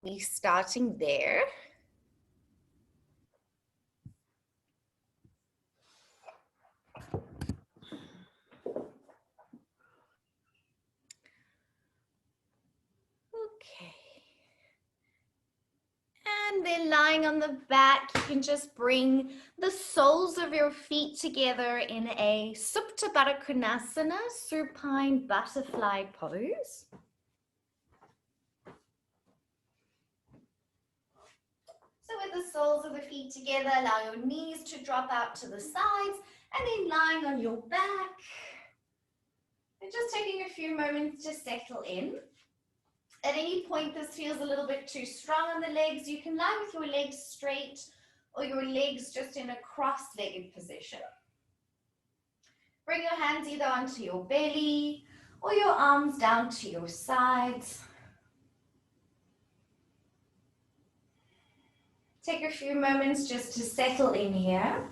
Be starting there. Okay. And then lying on the back, you can just bring the soles of your feet together in a Supta Baddha Konasana, supine butterfly pose. So with the soles of the feet together, allow your knees to drop out to the sides, and then lying on your back. And just taking a few moments to settle in. At any point this feels a little bit too strong on the legs, you can lie with your legs straight or your legs just in a cross-legged position. Bring your hands either onto your belly or your arms down to your sides. Take a few moments just to settle in here.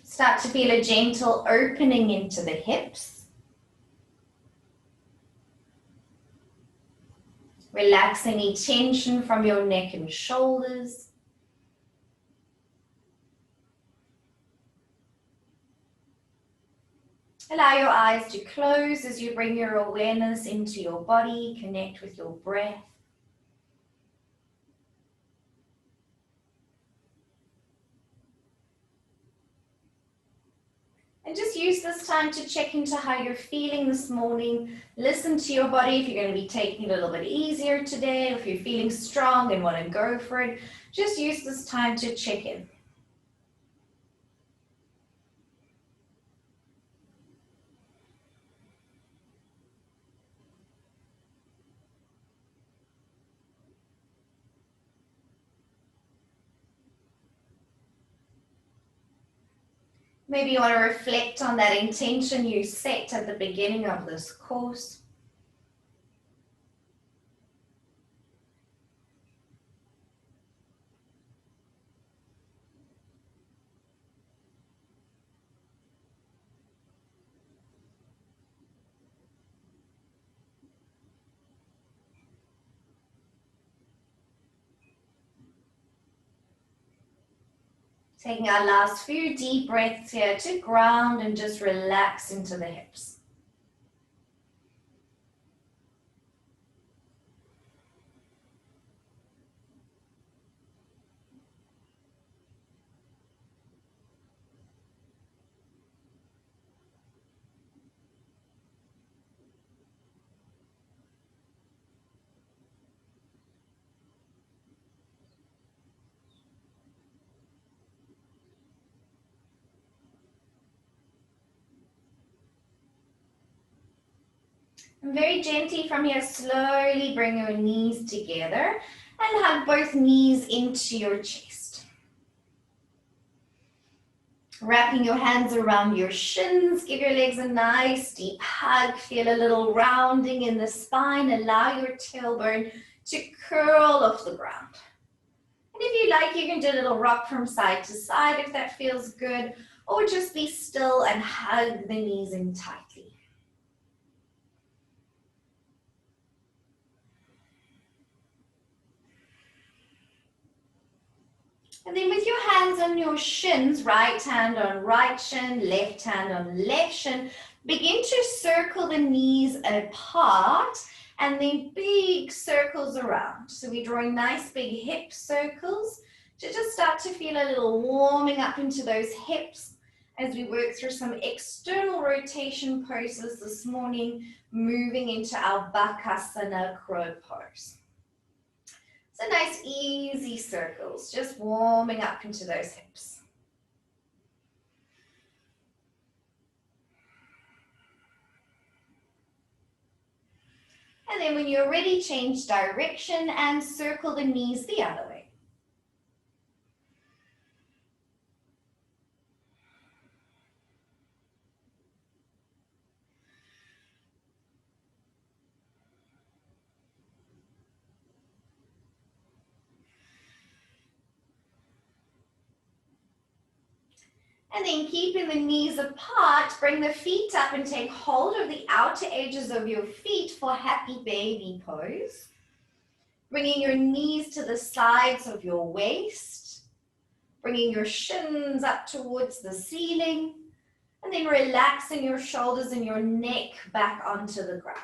Start to feel a gentle opening into the hips. Relax any tension from your neck and shoulders. Allow your eyes to close as you bring your awareness into your body, connect with your breath. And just use this time to check into how you're feeling this morning. Listen to your body if you're going to be taking it a little bit easier today, if you're feeling strong and want to go for it. Just use this time to check in. Maybe you want to reflect on that intention you set at the beginning of this course. Taking our last few deep breaths here to ground and just relax into the hips. And very gently from here, slowly bring your knees together and hug both knees into your chest. Wrapping your hands around your shins, give your legs a nice deep hug. Feel a little rounding in the spine. Allow your tailbone to curl off the ground. And if you like, you can do a little rock from side to side if that feels good, or just be still and hug the knees in tightly. And then with your hands on your shins, right hand on right shin, left hand on left shin, begin to circle the knees apart and then big circles around. So we're drawing nice big hip circles to just start to feel a little warming up into those hips as we work through some external rotation poses this morning, moving into our Bakasana crow pose. So nice easy circles, just warming up into those hips. And then when you're ready, change direction and circle the knees the other way. And then keeping the knees apart, bring the feet up and take hold of the outer edges of your feet for happy baby pose. Bringing your knees to the sides of your waist. Bringing your shins up towards the ceiling. And then relaxing your shoulders and your neck back onto the ground.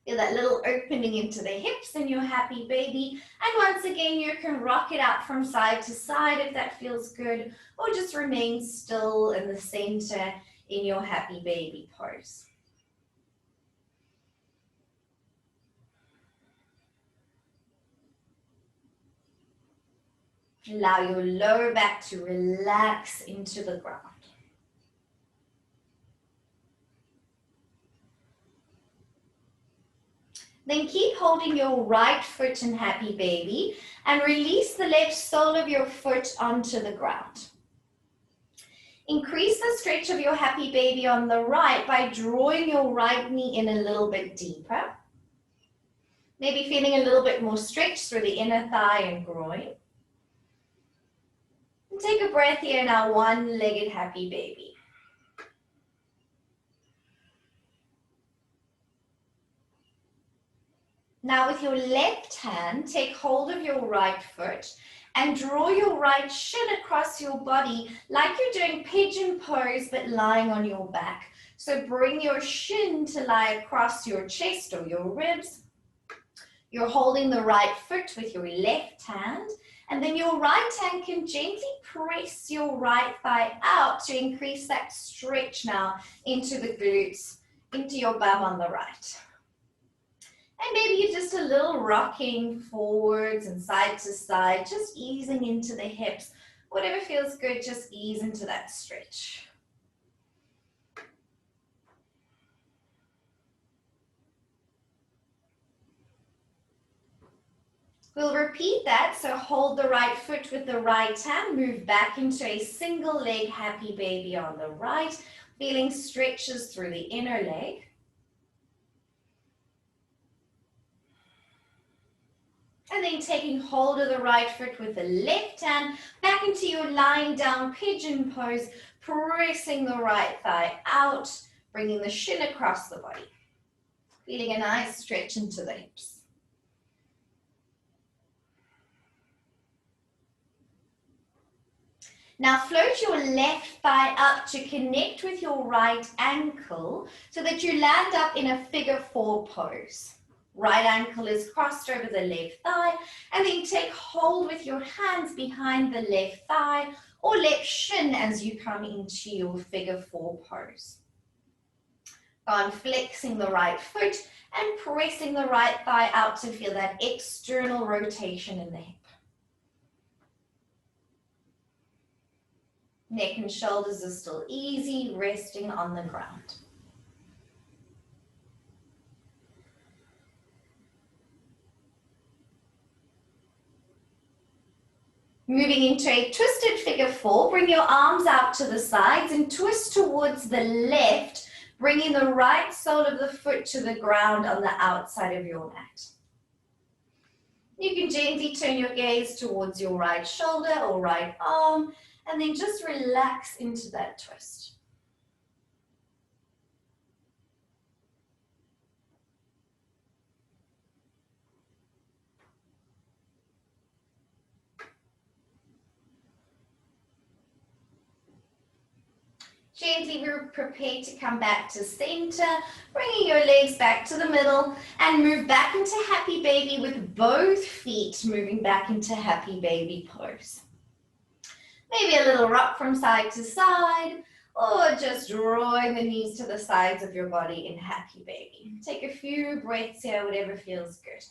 Feel that little opening into the hips in your happy baby. And once again, you can rock it out from side to side if that feels good, or just remain still in the center in your happy baby pose. Allow your lower back to relax into the ground. Then keep holding your right foot in happy baby and release the left sole of your foot onto the ground. Increase the stretch of your happy baby on the right by drawing your right knee in a little bit deeper. Maybe feeling a little bit more stretch through the inner thigh and groin. And take a breath here in our one-legged happy baby. Now with your left hand, take hold of your right foot and draw your right shin across your body like you're doing pigeon pose but lying on your back. So bring your shin to lie across your chest or your ribs. You're holding the right foot with your left hand, and then your right hand can gently press your right thigh out to increase that stretch now into the glutes, into your bum on the right. And maybe you're just a little rocking forwards and side to side, just easing into the hips. Whatever feels good, just ease into that stretch. We'll repeat that, so hold the right foot with the right hand, move back into a single leg happy baby on the right, feeling stretches through the inner leg. And then taking hold of the right foot with the left hand, back into your lying down pigeon pose, pressing the right thigh out, bringing the shin across the body. Feeling a nice stretch into the hips. Now float your left thigh up to connect with your right ankle so that you land up in a figure 4 pose. Right ankle is crossed over the left thigh, and then take hold with your hands behind the left thigh or left shin as you come into your figure 4 pose. Go on flexing the right foot and pressing the right thigh out to feel that external rotation in the hip. Neck and shoulders are still easy, resting on the ground. Moving into a twisted figure 4, bring your arms out to the sides and twist towards the left, bringing the right sole of the foot to the ground on the outside of your mat. You can gently turn your gaze towards your right shoulder or right arm, and then just relax into that twist. Gently prepare to come back to center, bringing your legs back to the middle and move back into happy baby with both feet moving back into happy baby pose. Maybe a little rock from side to side, or just drawing the knees to the sides of your body in happy baby. Take a few breaths here, whatever feels good.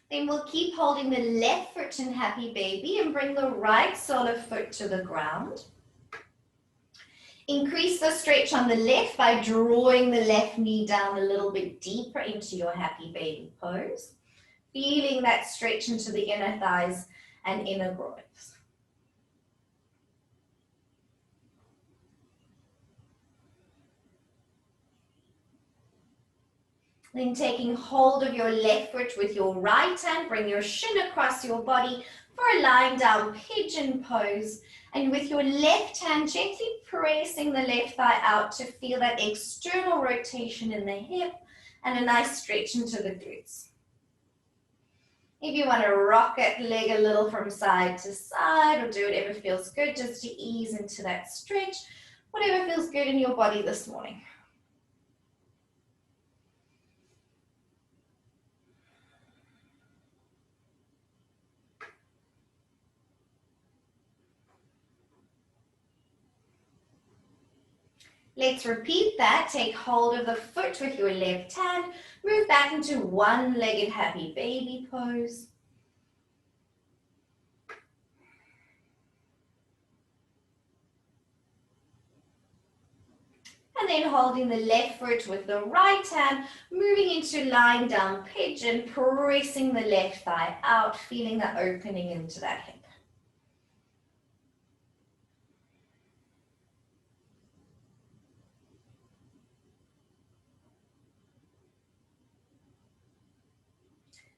Then we'll keep holding the left foot in happy baby and bring the right sole of foot to the ground. Increase the stretch on the left by drawing the left knee down a little bit deeper into your happy baby pose. Feeling that stretch into the inner thighs and inner groins. Then taking hold of your left foot with your right hand, bring your shin across your body for a lying down pigeon pose. And with your left hand, gently pressing the left thigh out to feel that external rotation in the hip and a nice stretch into the glutes. If you want to rock that leg a little from side to side or do whatever feels good just to ease into that stretch, whatever feels good in your body this morning. Let's repeat that. Take hold of the foot with your left hand. Move back into one-legged happy baby pose. And then holding the left foot with the right hand, moving into lying down pigeon, pressing the left thigh out, feeling the opening into that hip.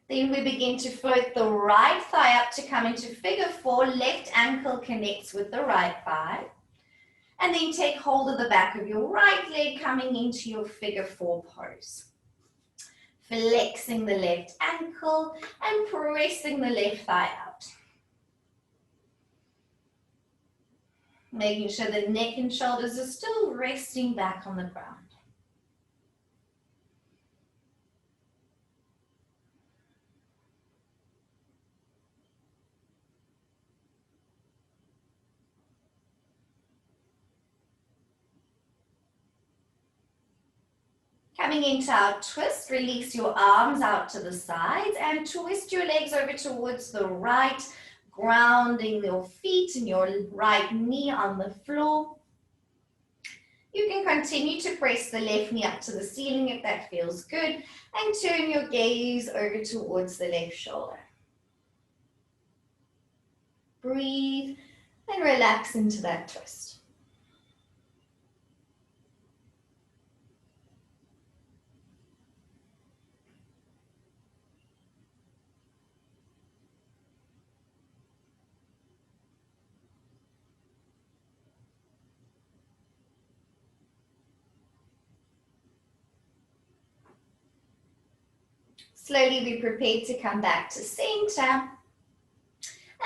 Then we begin to float the right thigh up to come into figure 4. Left ankle connects with the right thigh. And then take hold of the back of your right leg coming into your figure 4 pose. Flexing the left ankle and pressing the left thigh out. Making sure the neck and shoulders are still resting back on the ground. Coming into our twist, release your arms out to the sides and twist your legs over towards the right, grounding your feet and your right knee on the floor. You can continue to press the left knee up to the ceiling if that feels good, and turn your gaze over towards the left shoulder. Breathe and relax into that twist. Slowly be prepared to come back to center.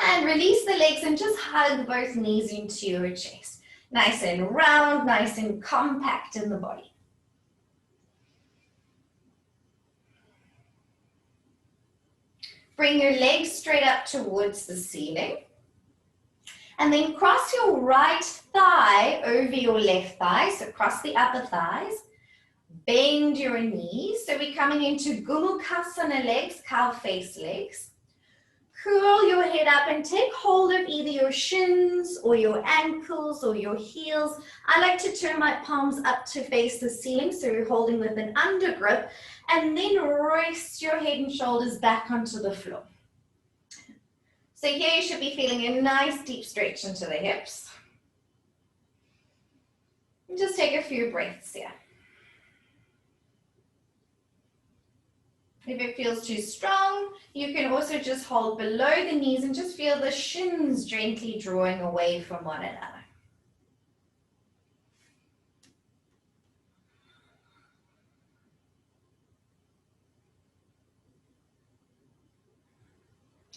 And release the legs and just hug both knees into your chest. Nice and round, nice and compact in the body. Bring your legs straight up towards the ceiling. And then cross your right thigh over your left thigh, so cross the upper thighs. Bend your knees. So we're coming into Gomukasana legs, cow face legs. Curl your head up and take hold of either your shins or your ankles or your heels. I like to turn my palms up to face the ceiling, so you're holding with an undergrip, and then rest your head and shoulders back onto the floor. So here you should be feeling a nice deep stretch into the hips. And just take a few breaths here. If it feels too strong, you can also just hold below the knees and just feel the shins gently drawing away from one another.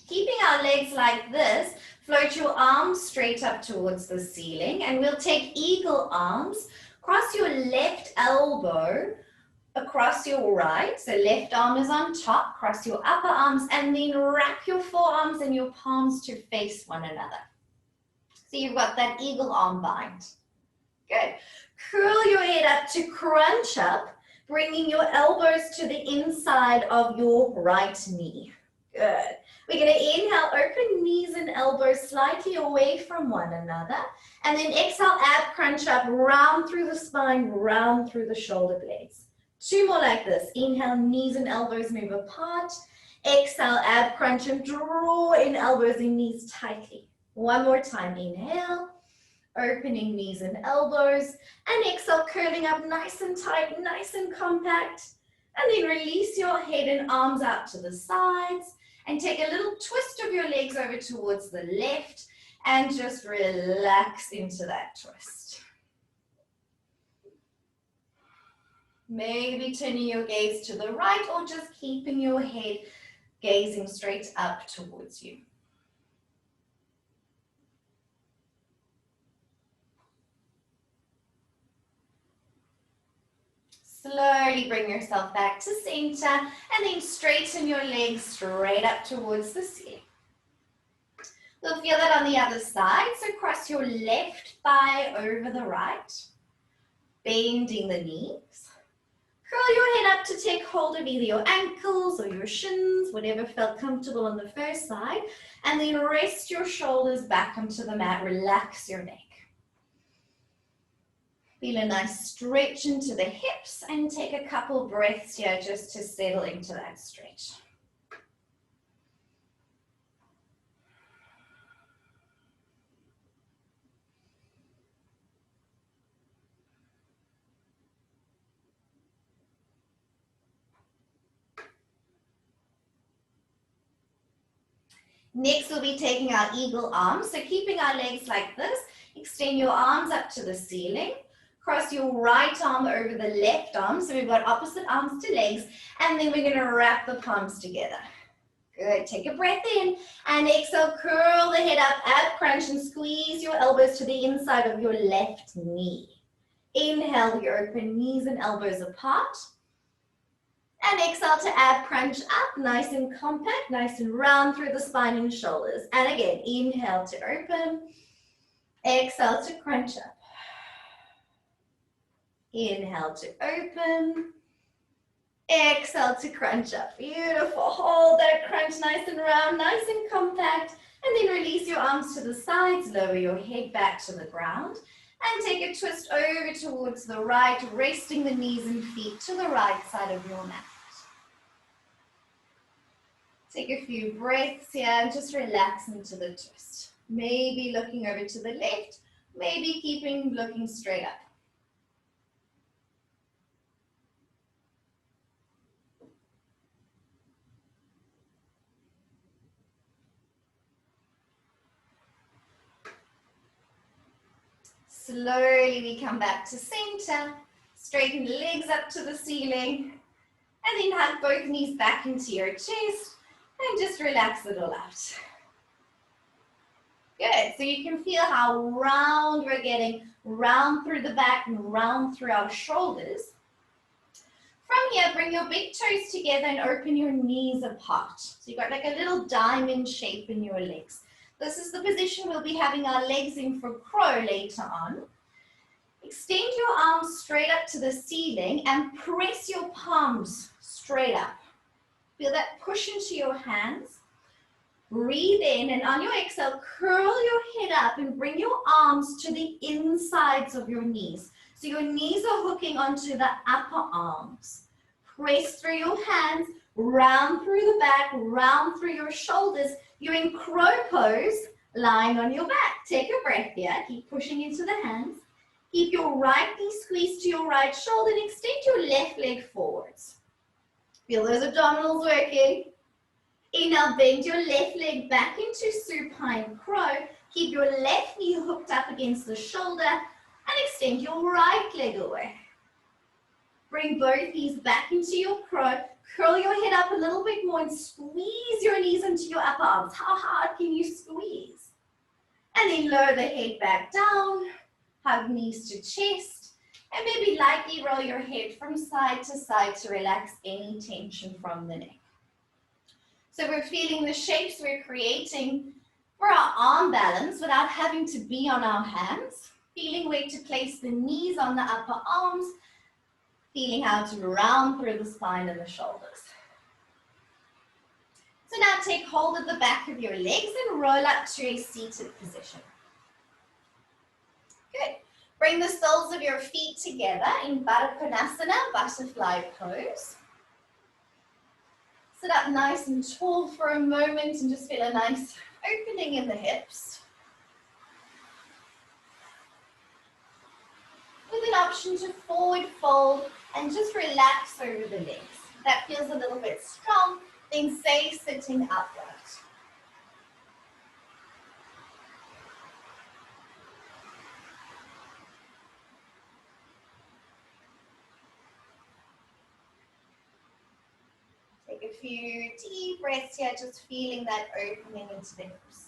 Keeping our legs like this, float your arms straight up towards the ceiling, and we'll take eagle arms. Cross your left elbow across your right, so left arm is on top, cross your upper arms, and then wrap your forearms and your palms to face one another. So you've got that eagle arm bind. Good. Curl your head up to crunch up, bringing your elbows to the inside of your right knee. Good. We're going to inhale, open knees and elbows slightly away from one another, and then exhale, ab crunch up, round through the spine, round through the shoulder blades. Two more like this. Inhale, knees and elbows move apart. Exhale, ab crunch and draw in elbows and knees tightly. One more time. Inhale, opening knees and elbows. And exhale, curling up nice and tight, nice and compact. And then release your head and arms out to the sides and take a little twist of your legs over towards the left and just relax into that twist. Maybe turning your gaze to the right or just keeping your head gazing straight up towards you. Slowly bring yourself back to center and then straighten your legs straight up towards the ceiling. We'll feel that on the other side, so cross your left thigh over the right, bending the knees. Curl your head up to take hold of either your ankles or your shins, whatever felt comfortable on the first side, and then rest your shoulders back onto the mat, relax your neck. Feel a nice stretch into the hips and take a couple breaths here just to settle into that stretch. Next, we'll be taking our eagle arms. So keeping our legs like this, extend your arms up to the ceiling. Cross your right arm over the left arm. So we've got opposite arms to legs. And then we're going to wrap the palms together. Good. Take a breath in. And exhale, curl the head up, ab crunch, and squeeze your elbows to the inside of your left knee. Inhale, you open knees and elbows apart. And exhale to ab crunch up, nice and compact, nice and round through the spine and shoulders. And again, inhale to open. Exhale to crunch up. Inhale to open. Exhale to crunch up. Beautiful. Hold that crunch nice and round, nice and compact. And then release your arms to the sides. Lower your head back to the ground. And take a twist over towards the right, resting the knees and feet to the right side of your mat. Take a few breaths here and just relax into the twist. Maybe looking over to the left, maybe keeping looking straight up. Slowly we come back to center, straighten the legs up to the ceiling, and then hug both knees back into your chest and just relax it all out. Good, so you can feel how round we're getting, round through the back and round through our shoulders. From here, bring your big toes together and open your knees apart. So you've got like a little diamond shape in your legs. This is the position we'll be having our legs in for crow later on. Extend your arms straight up to the ceiling and press your palms straight up. Feel that push into your hands. Breathe in, and on your exhale, curl your head up and bring your arms to the insides of your knees. So your knees are hooking onto the upper arms. Press through your hands, round through the back, round through your shoulders. You're in crow pose, lying on your back. Take a breath here. Keep pushing into the hands. Keep your right knee squeezed to your right shoulder and extend your left leg forwards. Feel those abdominals working. Inhale, bend your left leg back into supine crow. Keep your left knee hooked up against the shoulder and extend your right leg away. Bring both knees back into your crow. Curl your head up a little bit more and squeeze your knees into your upper arms. How hard can you squeeze? And then lower the head back down. Hug knees to chest. And maybe lightly roll your head from side to side to relax any tension from the neck. So we're feeling the shapes we're creating for our arm balance without having to be on our hands. Feeling where to place the knees on the upper arms. Feeling how to round through the spine and the shoulders. So now take hold of the back of your legs and roll up to a seated position. Good. Bring the soles of your feet together in Baddha Konasana, butterfly pose. Sit up nice and tall for a moment and just feel a nice opening in the hips. With an option to forward fold and just relax over the legs. that feels a little bit strong, then stay sitting upright. Take a few deep breaths here, just feeling that opening into the hips.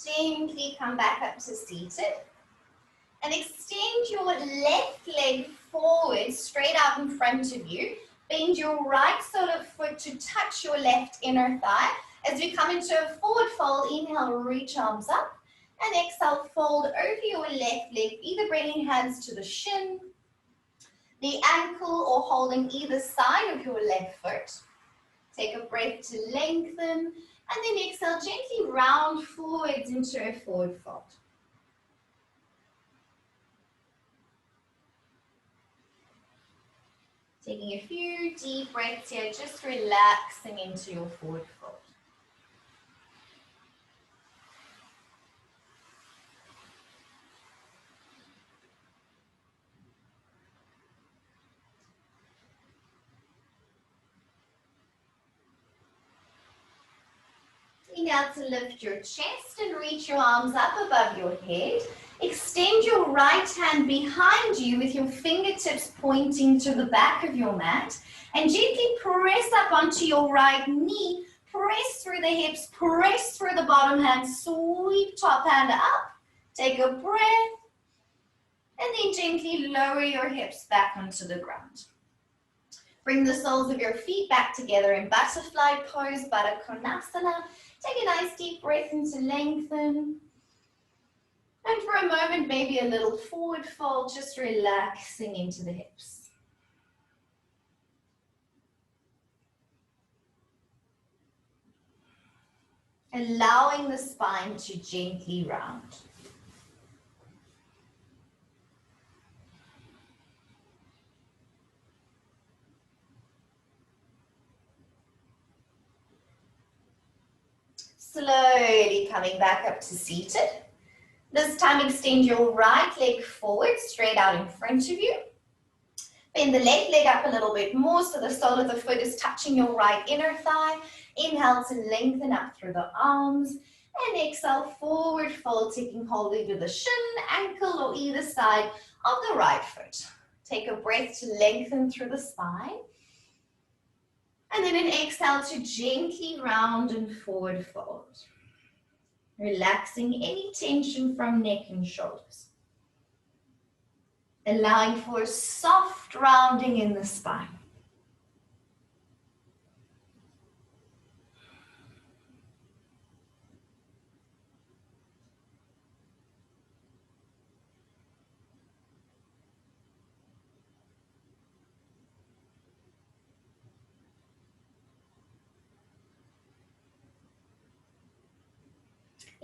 Gently come back up to seated and extend your left leg forward, straight out in front of you. Bend your right sole of foot to touch your left inner thigh. As we come into a forward fold, inhale, reach arms up, and exhale, fold over your left leg, either bringing hands to the shin, the ankle, or holding either side of your left foot. Take a breath to lengthen, and then exhale, gently round forwards into a forward fold. Taking a few deep breaths here, just relaxing into your forward fold. Now to lift your chest and reach your arms up above your head. Extend your right hand behind you with your fingertips pointing to the back of your mat, and gently press up onto your right knee. Press through the hips, press through the bottom hand, sweep top hand up. Take a breath, and then gently lower your hips back onto the ground. Bring the soles of your feet back together in butterfly pose, Baddha Konasana. Take a nice deep breath in to lengthen. And for a moment, maybe a little forward fold, just relaxing into the hips. Allowing the spine to gently round. Slowly coming back up to seated. This time extend your right leg forward, straight out in front of you. Bend the left leg up a little bit more so the sole of the foot is touching your right inner thigh. Inhale to lengthen up through the arms. And exhale, forward fold, taking hold either the shin, ankle, or either side of the right foot. Take a breath to lengthen through the spine. And then an exhale to gently round and forward fold. Relaxing any tension from neck and shoulders. Allowing for a soft rounding in the spine.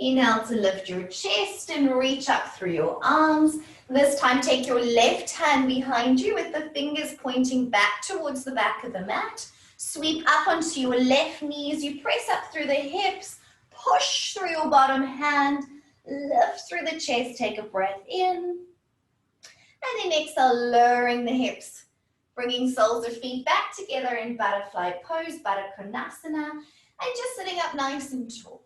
Inhale to lift your chest and reach up through your arms. This time take your left hand behind you with the fingers pointing back towards the back of the mat. Sweep up onto your left knee as you press up through the hips. Push through your bottom hand. Lift through the chest. Take a breath in. And then exhale, lowering the hips. Bringing soles of feet back together in butterfly pose, Baddha Konasana. And just sitting up nice and tall.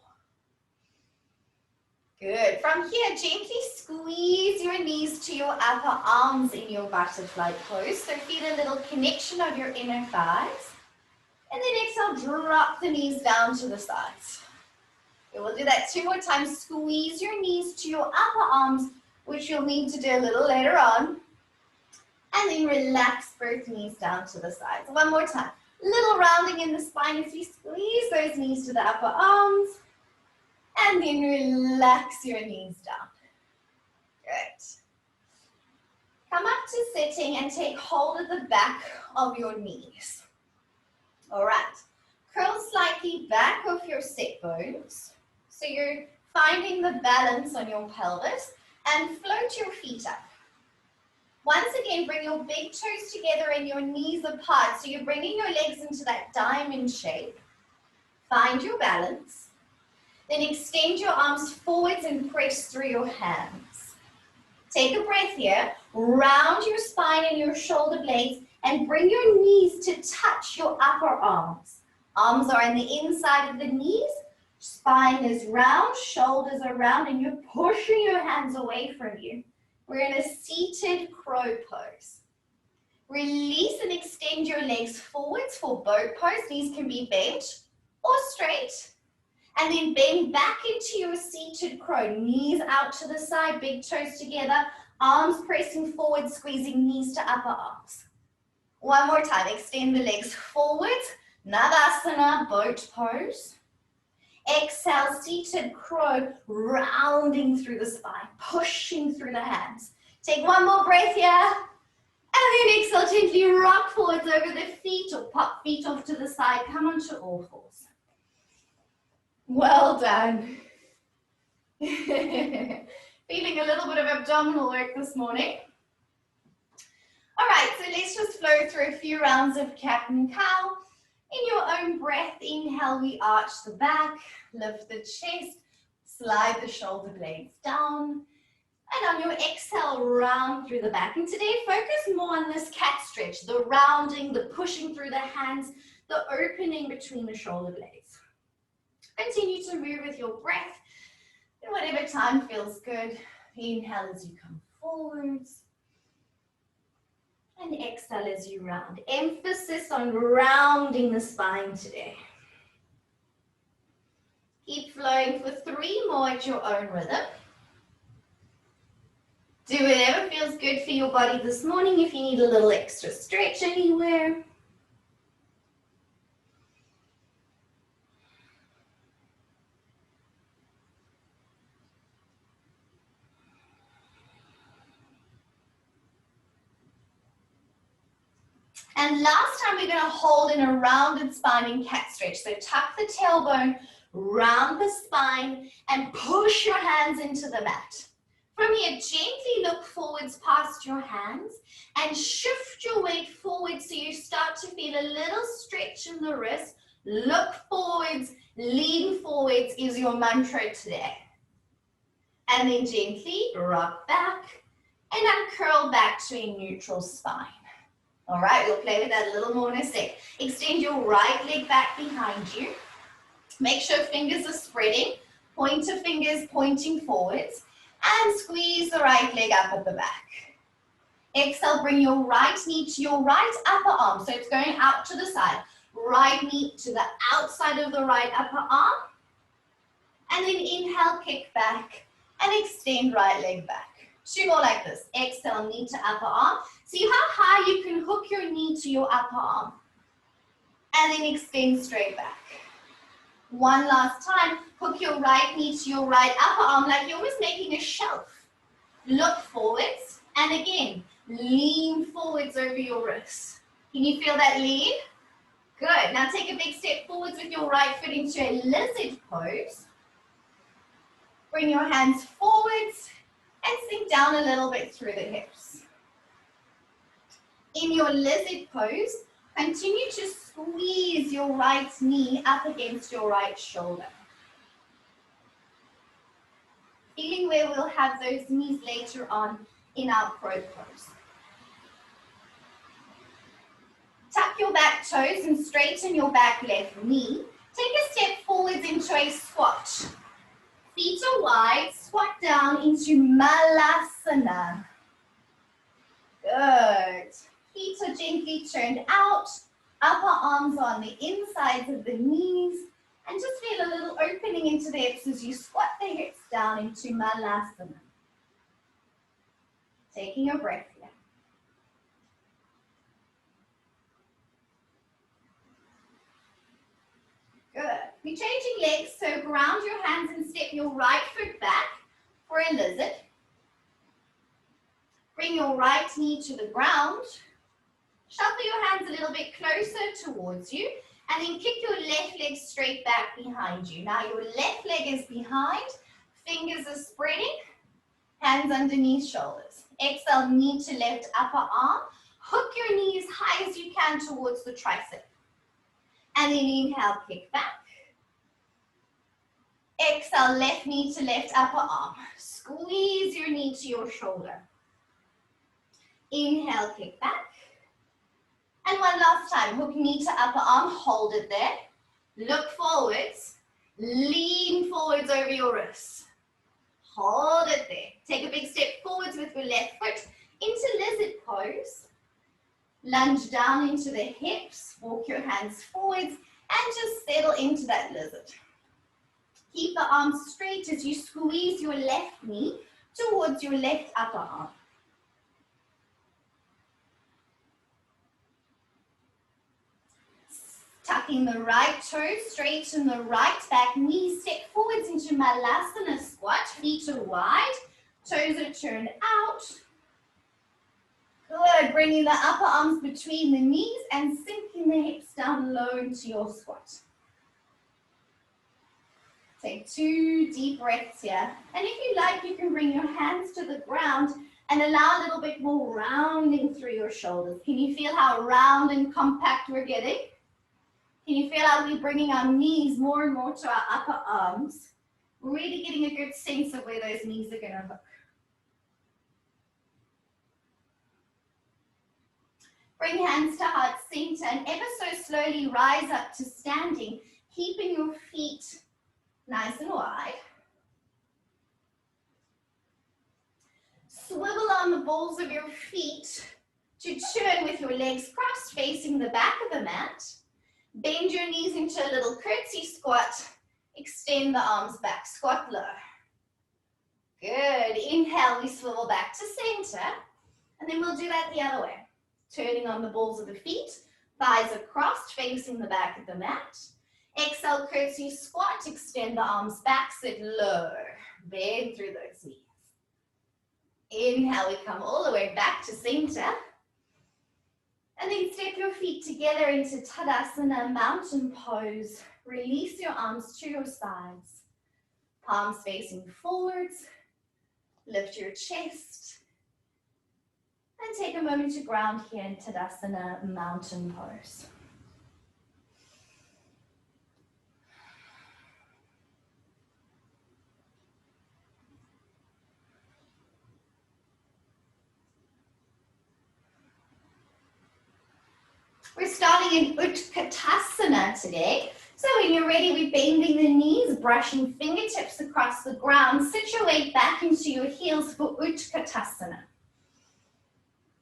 Good. From here, gently squeeze your knees to your upper arms in your butterfly pose. So feel a little connection of your inner thighs. And then exhale, drop the knees down to the sides. We will do that 2 more times. Squeeze your knees to your upper arms, which you'll need to do a little later on. And then relax both knees down to the sides. One more time. Little rounding in the spine as we squeeze those knees to the upper arms. And then relax your knees down. Good. Come up to sitting and take hold of the back of your knees. All right. Curl slightly back off your sit bones. So you're finding the balance on your pelvis and float your feet up. Once again, bring your big toes together and your knees apart. So you're bringing your legs into that diamond shape. Find your balance. Then extend your arms forwards and press through your hands. Take a breath here. Round your spine and your shoulder blades and bring your knees to touch your upper arms. Arms are on the inside of the knees. Spine is round, shoulders are round, and you're pushing your hands away from you. We're in a seated crow pose. Release and extend your legs forwards for boat pose. These can be bent or straight. And then bend back into your seated crow. Knees out to the side, big toes together, arms pressing forward, squeezing knees to upper arms. One more time, extend the legs forwards. Navasana, boat pose. Exhale, seated crow, rounding through the spine, pushing through the hands. Take one more breath here. And then exhale, gently rock forwards over the feet or pop feet off to the side. Come onto all fours. Well done. Feeling a little bit of abdominal work this morning. All right, so let's just flow through a few rounds of cat and cow. In your own breath, inhale, we arch the back, lift the chest, slide the shoulder blades down. And on your exhale, round through the back. And today, focus more on this cat stretch, the rounding, the pushing through the hands, the opening between the shoulder blades. Continue to move with your breath in whatever time feels good. Inhale as you come forwards. And exhale as you round. Emphasis on rounding the spine today. Keep flowing for 3 more at your own rhythm. Do whatever feels good for your body this morning. If you need a little extra stretch anywhere. And last time we're going to hold in a rounded spine in cat stretch. So tuck the tailbone, round the spine, and push your hands into the mat. From here, gently look forwards past your hands and shift your weight forward so you start to feel a little stretch in the wrist. Look forwards, lean forwards is your mantra today. And then gently rock back and uncurl back to a neutral spine. All right, we'll play with that a little more in a sec. Extend your right leg back behind you. Make sure fingers are spreading, pointer fingers pointing forwards, and squeeze the right leg up at the back. Exhale, bring your right knee to your right upper arm. So it's going out to the side. Right knee to the outside of the right upper arm. And then inhale, kick back, and extend right leg back. 2 more like this. Exhale, knee to upper arm. See how high you can hook your knee to your upper arm. And then extend straight back. One last time. Hook your right knee to your right upper arm like you're almost making a shelf. Look forwards. And again, lean forwards over your wrists. Can you feel that lean? Good. Now take a big step forwards with your right foot into a lizard pose. Bring your hands forwards. And sink down a little bit through the hips. In your lizard pose, continue to squeeze your right knee up against your right shoulder. Feeling where we'll have those knees later on in our crow pose. Tuck your back toes and straighten your back left knee. Take a step forwards into a squat. Feet are wide, squat down into Malasana. Good. Feet are gently turned out, upper arms on the insides of the knees, and just feel a little opening into the hips as you squat the hips down into Malasana. Taking a breath here. Good. We're changing legs, so ground your hands and step your right foot back for a lizard. Bring your right knee to the ground. Shuffle your hands a little bit closer towards you, and then kick your left leg straight back behind you. Now your left leg is behind, fingers are spreading, hands underneath shoulders. Exhale, knee to left upper arm. Hook your knee as high as you can towards the tricep. And then inhale, kick back. Exhale, left knee to left upper arm. Squeeze your knee to your shoulder. Inhale, kick back. And one last time, hook knee to upper arm, hold it there. Look forwards, lean forwards over your wrists. Hold it there. Take a big step forwards with your left foot into lizard pose. Lunge down into the hips, walk your hands forwards, and just settle into that lizard. Keep the arms straight as you squeeze your left knee towards your left upper arm. Tucking the right toe, straighten the right back, knee step forwards into Malasana squat, feet are wide, toes are turned out. Good, bringing the upper arms between the knees and sinking the hips down low into your squat. Take 2 deep breaths here. And if you like, you can bring your hands to the ground and allow a little bit more rounding through your shoulders. Can you feel how round and compact we're getting? Can you feel how we're bringing our knees more and more to our upper arms? Really getting a good sense of where those knees are going to hook. Bring hands to heart center and ever so slowly rise up to standing, keeping your feet nice and wide. Swivel on the balls of your feet to turn with your legs crossed facing the back of the mat. Bend your knees into a little curtsy squat. Extend the arms back, squat low. Good, inhale, we swivel back to center. And then we'll do that the other way. Turning on the balls of the feet, thighs are crossed facing the back of the mat. Exhale, curtsy squat, extend the arms back, sit low. Bend through those knees. Inhale, we come all the way back to center. And then step your feet together into Tadasana, mountain pose. Release your arms to your sides. Palms facing forwards. Lift your chest. And take a moment to ground here in Tadasana, mountain pose. We're starting in Utkatasana today. So when you're ready, we're bending the knees, brushing fingertips across the ground. Sit your weight back into your heels for Utkatasana.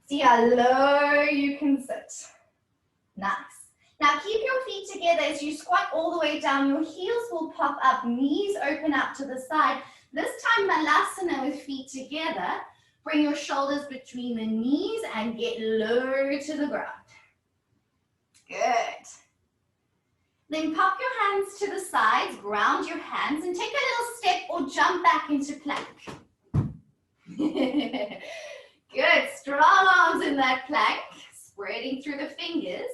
See how low you can sit. Nice. Now keep your feet together as you squat all the way down. Your heels will pop up, knees open up to the side. This time Malasana with feet together. Bring your shoulders between the knees and get low to the ground. Good. Then pop your hands to the sides, ground your hands, and take a little step or jump back into plank. Good, strong arms in that plank, spreading through the fingers,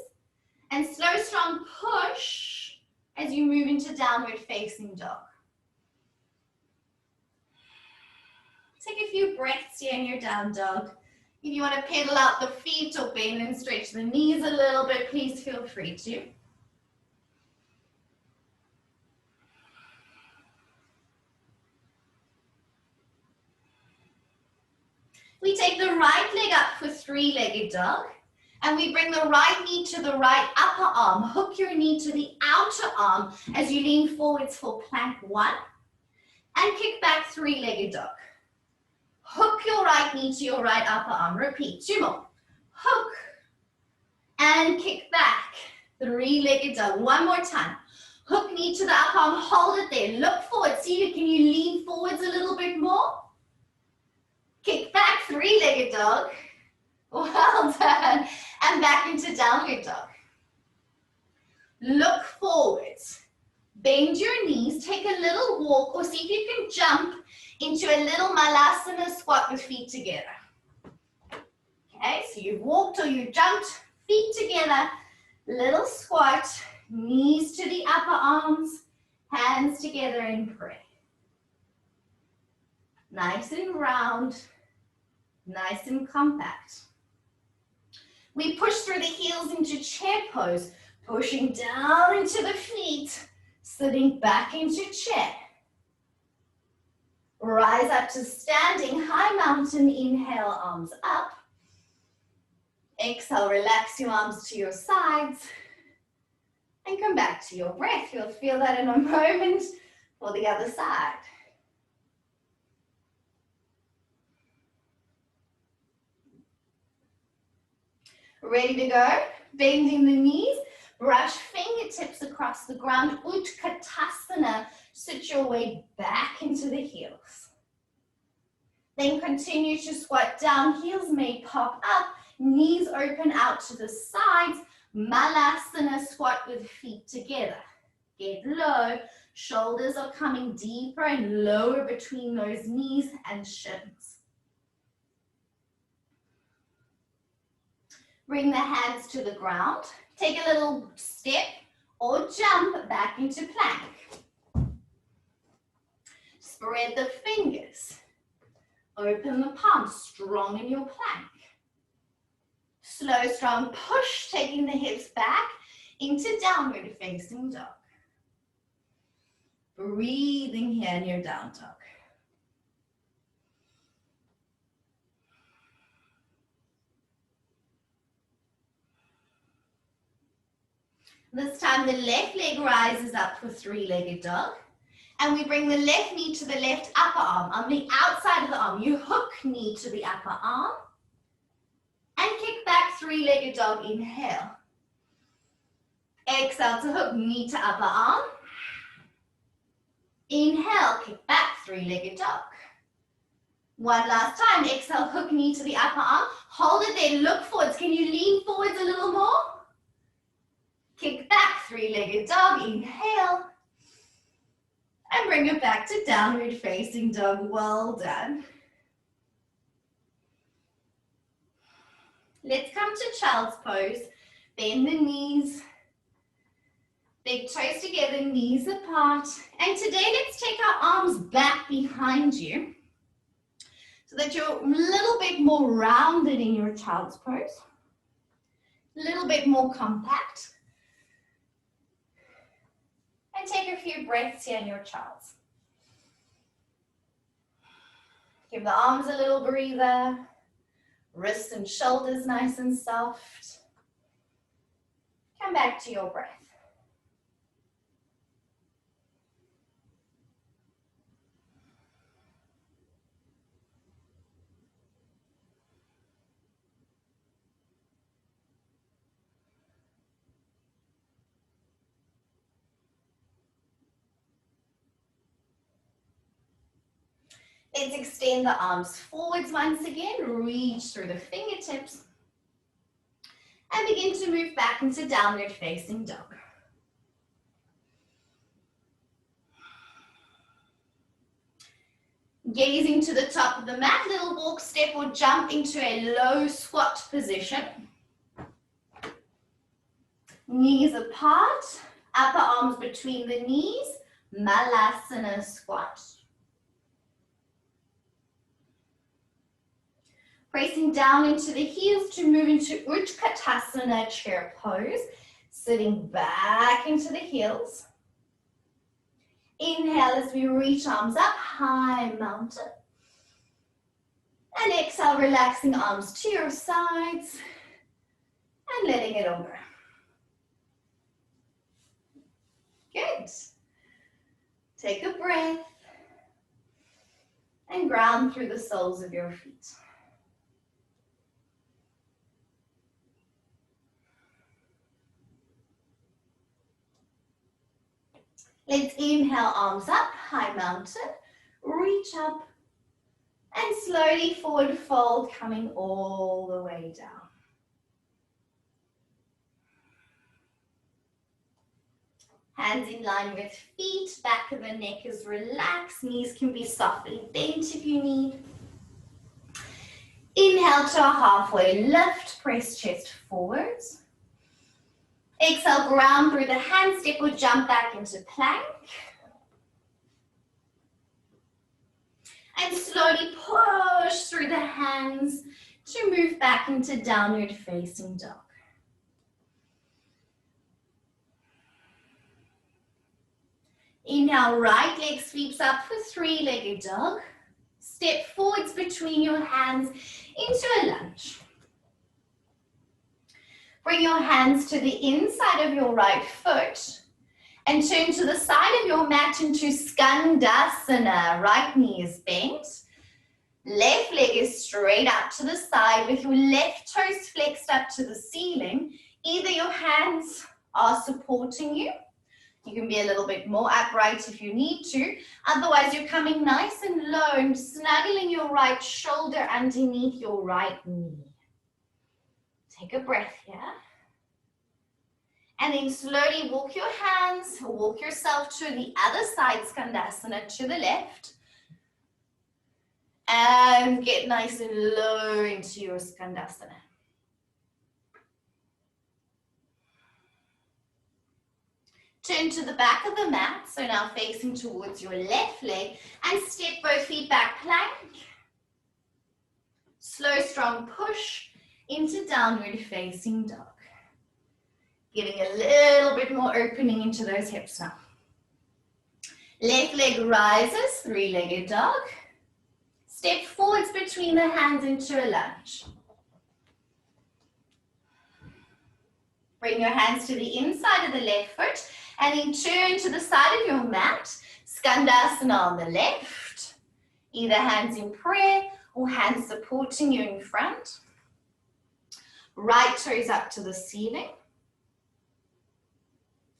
and slow, strong push as you move into downward facing dog. Take a few breaths here in your down dog. If you want to pedal out the feet or bend and stretch the knees a little bit, please feel free to. We take the right leg up for three-legged dog, and we bring the right knee to the right upper arm. Hook your knee to the outer arm as you lean forwards for plank 1, and kick back three-legged dog. Hook your right knee to your right upper arm. Repeat, 2 more. Hook and kick back. Three-legged dog. 1 more time. Hook knee to the upper arm. Hold it there. Look forward. See, can you lean forwards a little bit more? Kick back, three-legged dog. Well done. And back into downward dog. Look forwards. Bend your knees. Take a little walk, or see if you can jump into a little Malasana squat with feet together. Okay, so you've walked or you've jumped, feet together, little squat, knees to the upper arms, hands together and pray. Nice and round, nice and compact. We push through the heels into chair pose, pushing down into the feet, sitting back into chair. Rise up to standing high mountain, inhale, arms up. Exhale, relax your arms to your sides. And come back to your breath. You'll feel that in a moment for the other side. Ready to go? Bending the knees, brush fingertips across the ground, Utkatasana, sit your way back into the heels. Then continue to squat down, heels may pop up, knees open out to the sides, Malasana, squat with feet together. Get low, shoulders are coming deeper and lower between those knees and shins. Bring the hands to the ground. Take a little step or jump back into plank. Spread the fingers. Open the palms, strong in your plank. Slow, strong push, taking the hips back into downward facing dog. Breathing here in your down dog. This time the left leg rises up for three-legged dog. And we bring the left knee to the left upper arm. On the outside of the arm, you hook knee to the upper arm. And kick back, three-legged dog, inhale. Exhale to hook, knee to upper arm. Inhale, kick back, three-legged dog. One last time, exhale, hook knee to the upper arm. Hold it there, look forwards. Can you lean forwards a little more? Kick back, three-legged dog, inhale. And bring it back to downward facing dog, well done. Let's come to child's pose. Bend the knees. Big toes together, knees apart. And today let's take our arms back behind you so that you're a little bit more rounded in your child's pose. A little bit more compact. And take a few breaths here in your child's. Give the arms a little breather. Wrists and shoulders nice and soft. Come back to your breath. Let's extend the arms forwards once again, reach through the fingertips, and begin to move back into downward facing dog. Gazing to the top of the mat, little walk, step, or jump into a low squat position. Knees apart, upper arms between the knees, Malasana squat. Pressing down into the heels to move into Utkatasana chair pose, sitting back into the heels. Inhale as we reach arms up, high mountain. And exhale, relaxing arms to your sides and letting it over. Good. Take a breath and ground through the soles of your feet. Let's inhale, arms up, high mountain, reach up, and slowly forward fold, coming all the way down. Hands in line with feet, back of the neck is relaxed, knees can be softly bent if you need. Inhale to a halfway lift, press chest forwards. Exhale, ground through the hand, step or jump back into plank. And slowly push through the hands to move back into downward facing dog. Inhale, right leg sweeps up for three-legged dog. Step forwards between your hands into a lunge. Bring your hands to the inside of your right foot and turn to the side of your mat into Skandasana. Right knee is bent. Left leg is straight up to the side with your left toes flexed up to the ceiling. Either your hands are supporting you. You can be a little bit more upright if you need to. Otherwise, you're coming nice and low and snuggling your right shoulder underneath your right knee. Take a breath here. And then slowly walk your hands, walk yourself to the other side, Skandasana, to the left. And get nice and low into your Skandasana. Turn to the back of the mat, so now facing towards your left leg, and step both feet back, plank. Slow, strong push into downward facing dog. Getting a little bit more opening into those hips now. Left leg rises, three-legged dog. Step forwards between the hands into a lunge. Bring your hands to the inside of the left foot and then turn to the side of your mat. Skandasana on the left. Either hands in prayer or hands supporting you in front. Right toes up to the ceiling.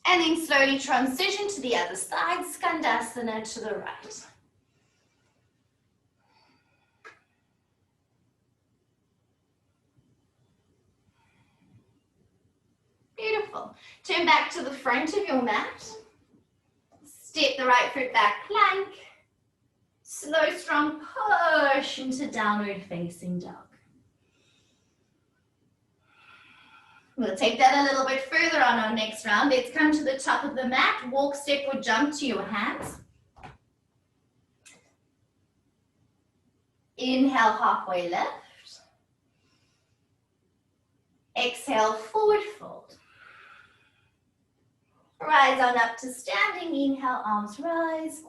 And then slowly transition to the other side, Skandasana to the right. Beautiful. Turn back to the front of your mat. Step the right foot back, plank. Slow, strong push into downward facing dog. We'll take that a little bit further on our next round. Let's come to the top of the mat. Walk, step, or jump to your hands. Inhale, halfway lift. Exhale, forward fold. Rise on up to standing. Inhale, arms rise.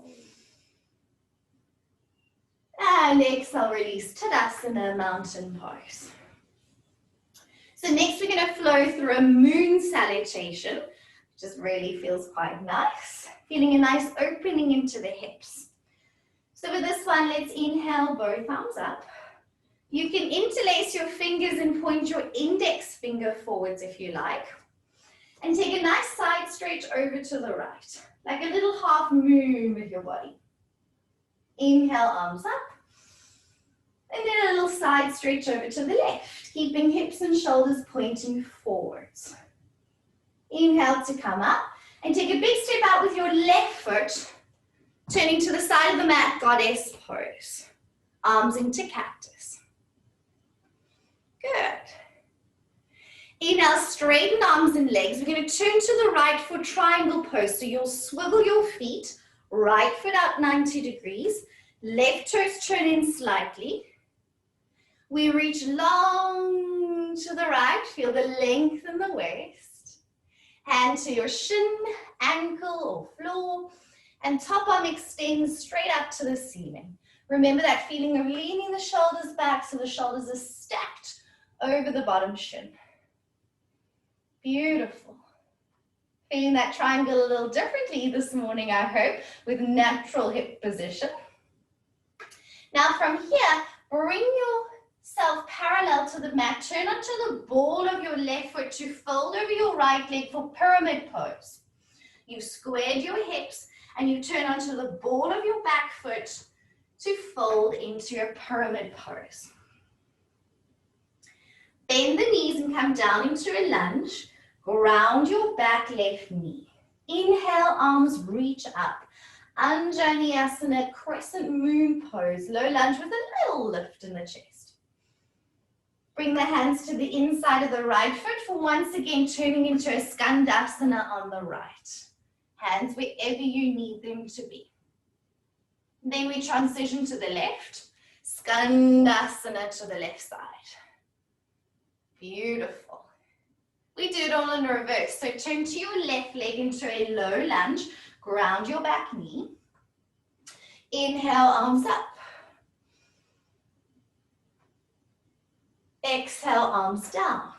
And exhale, release, Tadasana, mountain pose. So next we're going to flow through a moon salutation, which just really feels quite nice. Feeling a nice opening into the hips. So with this one, let's inhale, both arms up. You can interlace your fingers and point your index finger forwards if you like. And take a nice side stretch over to the right, like a little half moon with your body. Inhale, arms up. And then a little side stretch over to the left, keeping hips and shoulders pointing forwards. Inhale to come up and take a big step out with your left foot, turning to the side of the mat, goddess pose. Arms into cactus. Good. Inhale, straighten arms and legs. We're going to turn to the right foot, triangle pose. So you'll swivel your feet, right foot out 90 degrees, left toes turn in slightly. We reach long to the right, feel the length in the waist. Hand to your shin, ankle or floor, and top arm extends straight up to the ceiling. Remember that feeling of leaning the shoulders back so the shoulders are stacked over the bottom shin. Beautiful. Feeling that triangle a little differently this morning, I hope, with natural hip position. Now from here, bring yourself parallel to the mat. Turn onto the ball of your left foot to fold over your right leg for pyramid pose. You've squared your hips and you turn onto the ball of your back foot to fold into your pyramid pose. Bend the knees and come down into a lunge. Ground your back left knee. Inhale, arms reach up. Anjaneyasana, crescent moon pose. Low lunge with a little lift in the chest. Bring the hands to the inside of the right foot for once again turning into a Skandasana on the right. Hands wherever you need them to be. Then we transition to the left. Skandasana to the left side. Beautiful. We do it all in reverse. So turn to your left leg into a low lunge. Ground your back knee. Inhale, arms up. Exhale, arms down.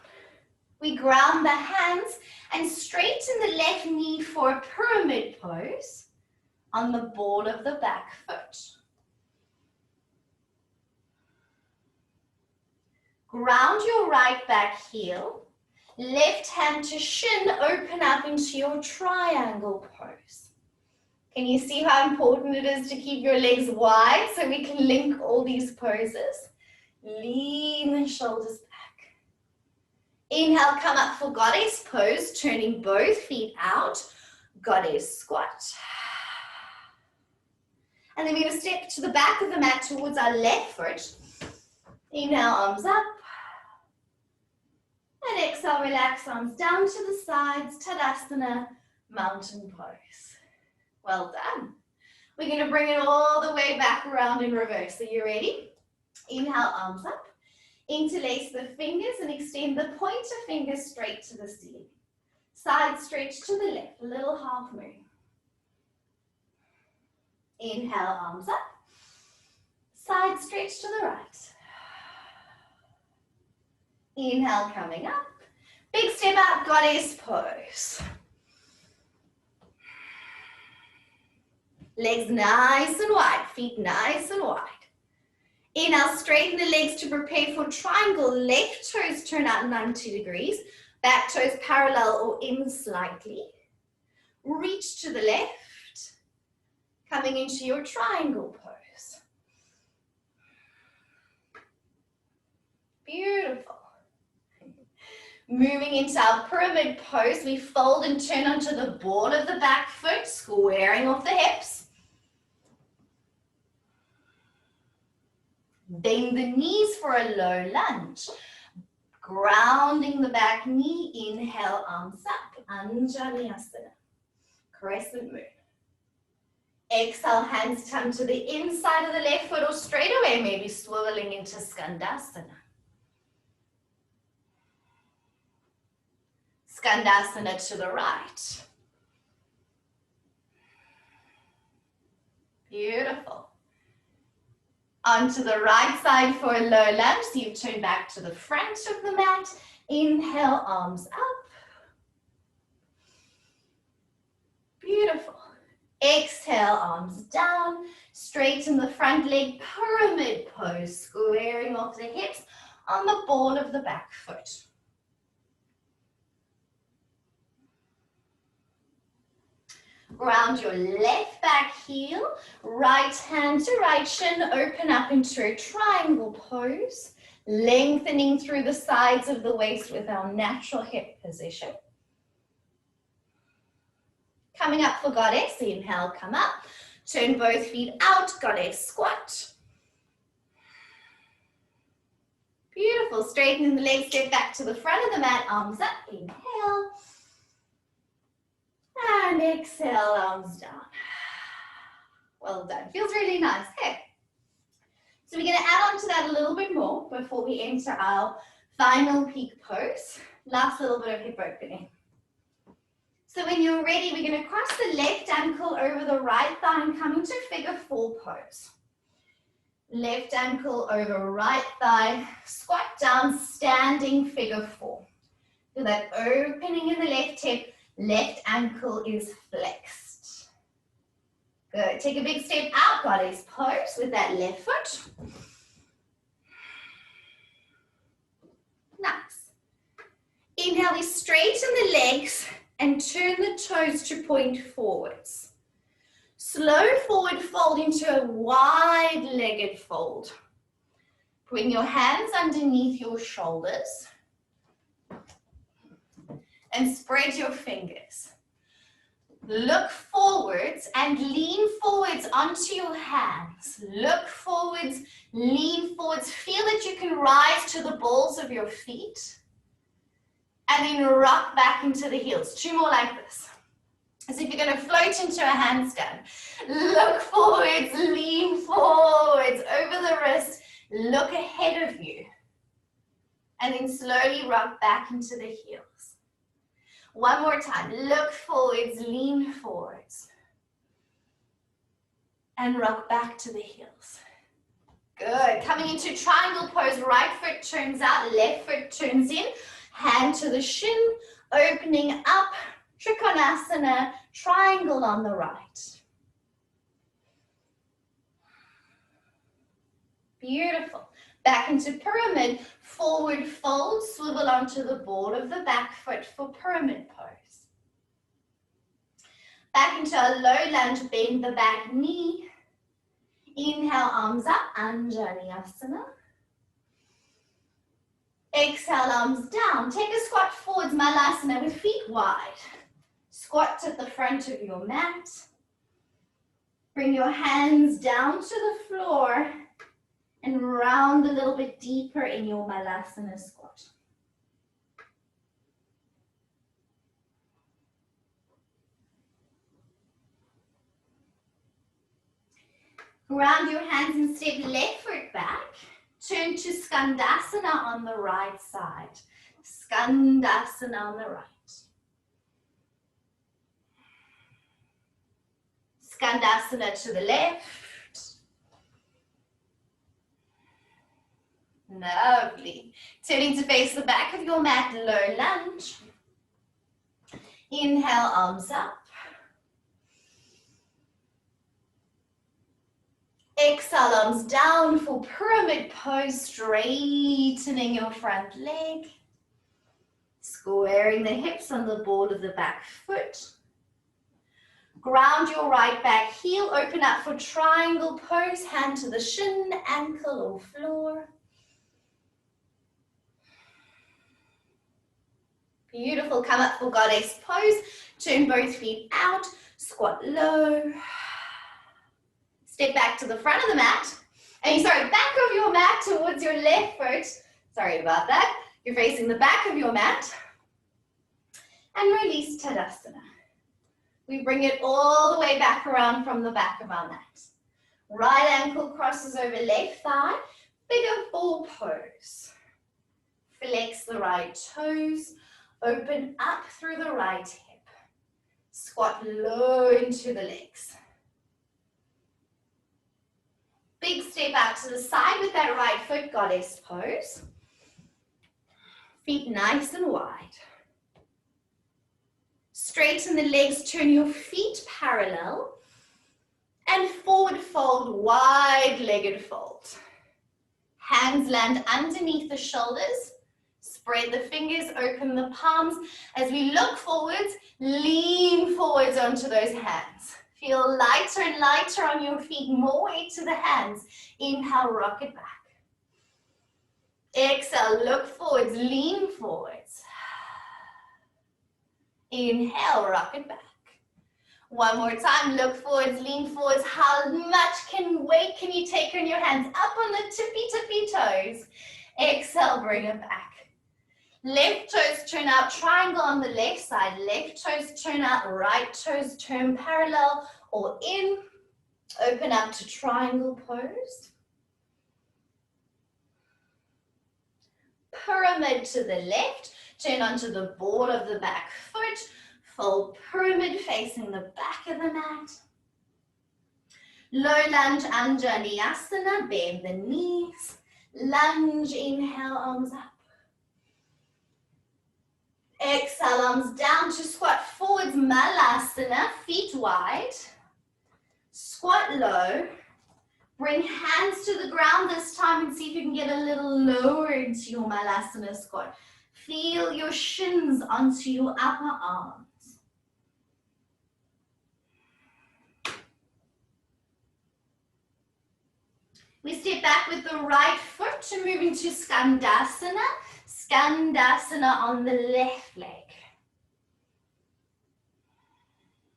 We ground the hands and straighten the left knee for a pyramid pose on the ball of the back foot. Ground your right back heel. Left hand to shin, open up into your triangle pose. Can you see how important it is to keep your legs wide so we can link all these poses? Lean the shoulders back. Inhale, come up for goddess pose, turning both feet out. Goddess squat. And then we're going to step to the back of the mat towards our left foot. Inhale, arms up. And exhale, relax, arms down to the sides, Tadasana, mountain pose. Well done. We're going to bring it all the way back around in reverse. Are you ready? Inhale, arms up. Interlace the fingers and extend the pointer fingers straight to the ceiling. Side stretch to the left, a little half moon. Inhale, arms up. Side stretch to the right. Inhale, coming up. Big step out, goddess pose. Legs nice and wide, feet nice and wide. Inhale, straighten the legs to prepare for triangle. Left toes turn out 90 degrees. Back toes parallel or in slightly. Reach to the left. Coming into your triangle pose. Beautiful. Moving into our pyramid pose, we fold and turn onto the ball of the back foot, squaring off the hips. Bend the knees for a low lunge. Grounding the back knee, inhale, arms up, Anjali Asana, crescent moon. Exhale, hands come to the inside of the left foot or straight away, maybe swiveling into Skandasana. Skandasana to the right. Beautiful. Onto the right side for a low lunge. So you turn back to the front of the mat. Inhale, arms up. Beautiful. Exhale, arms down. Straighten the front leg, pyramid pose, squaring off the hips on the ball of the back foot. Ground your left back heel, right hand to right shin, open up into a triangle pose, lengthening through the sides of the waist with our natural hip position. Coming up for goddess, inhale, come up, turn both feet out, goddess squat. Beautiful, straightening the legs, step back to the front of the mat, arms up, inhale. And exhale, arms down. Well done. Feels really nice. Okay. So we're going to add on to that a little bit more before we enter our final peak pose. Last little bit of hip opening. So when you're ready, we're going to cross the left ankle over the right thigh and come into figure 4 pose. Left ankle over right thigh, squat down, standing figure 4. So that opening in the left hip. Left ankle is flexed. Good. Take a big step out, goddess pose with that left foot. Nice. Inhale, we straighten the legs and turn the toes to point forwards. Slow forward fold into a wide-legged fold. Bring your hands underneath your shoulders. And spread your fingers. Look forwards and lean forwards onto your hands. Look forwards, lean forwards. Feel that you can rise to the balls of your feet. And then rock back into the heels. 2 more like this. As if you're going to float into a handstand. Look forwards, lean forwards over the wrist, look ahead of you. And then slowly rock back into the heels. One more time, look forwards, lean forwards. And rock back to the heels. Good, coming into triangle pose, right foot turns out, left foot turns in, hand to the shin, opening up, Trikonasana, triangle on the right. Beautiful. Back into pyramid, forward fold, swivel onto the ball of the back foot for pyramid pose. Back into a low lunge, bend the back knee. Inhale, arms up, Anjaneyasana. Exhale, arms down. Take a squat forwards, Malasana, with feet wide. Squat at the front of your mat. Bring your hands down to the floor and round a little bit deeper in your Malasana squat. Ground your hands and step left foot back. Turn to Skandasana on the right side. Skandasana on the right. Skandasana to the left. Lovely. Turning to face the back of your mat, low lunge. Inhale, arms up. Exhale, arms down for pyramid pose, straightening your front leg. Squaring the hips on the ball of the back foot. Ground your right back heel, open up for triangle pose, hand to the shin, ankle or floor. Beautiful, come up for goddess pose, turn both feet out, squat low. Step back to the front of the mat, back of your mat towards your left foot. Sorry about that. You're facing the back of your mat. And release Tadasana. We bring it all the way back around from the back of our mat. Right ankle crosses over left thigh, bigger ball pose. Flex the right toes, open up through the right hip. Squat low into the legs. Big step out to the side with that right foot, goddess pose. Feet nice and wide. Straighten the legs, turn your feet parallel. And forward fold, wide-legged fold. Hands land underneath the shoulders. Spread the fingers, open the palms. As we look forwards, lean forwards onto those hands. Feel lighter and lighter on your feet, more weight to the hands. Inhale, rock it back. Exhale, look forwards, lean forwards. Inhale, rock it back. One more time, look forwards, lean forwards. How much weight can you take on your hands? Up on the tippy toes. Exhale, bring it back. Left toes turn out, triangle on the left side. Left toes turn out, right toes turn parallel or in. Open up to triangle pose. Pyramid to the left. Turn onto the ball of the back foot. Fold pyramid facing the back of the mat. Low lunge, Anjaneyasana. Bend the knees. Lunge, inhale, arms up. Exhale, arms down to squat forwards, Malasana, feet wide. Squat low. Bring hands to the ground this time and see if you can get a little lower into your Malasana squat. Feel your shins onto your upper arms. We step back with the right foot to move into Skandasana. Skandasana on the left leg.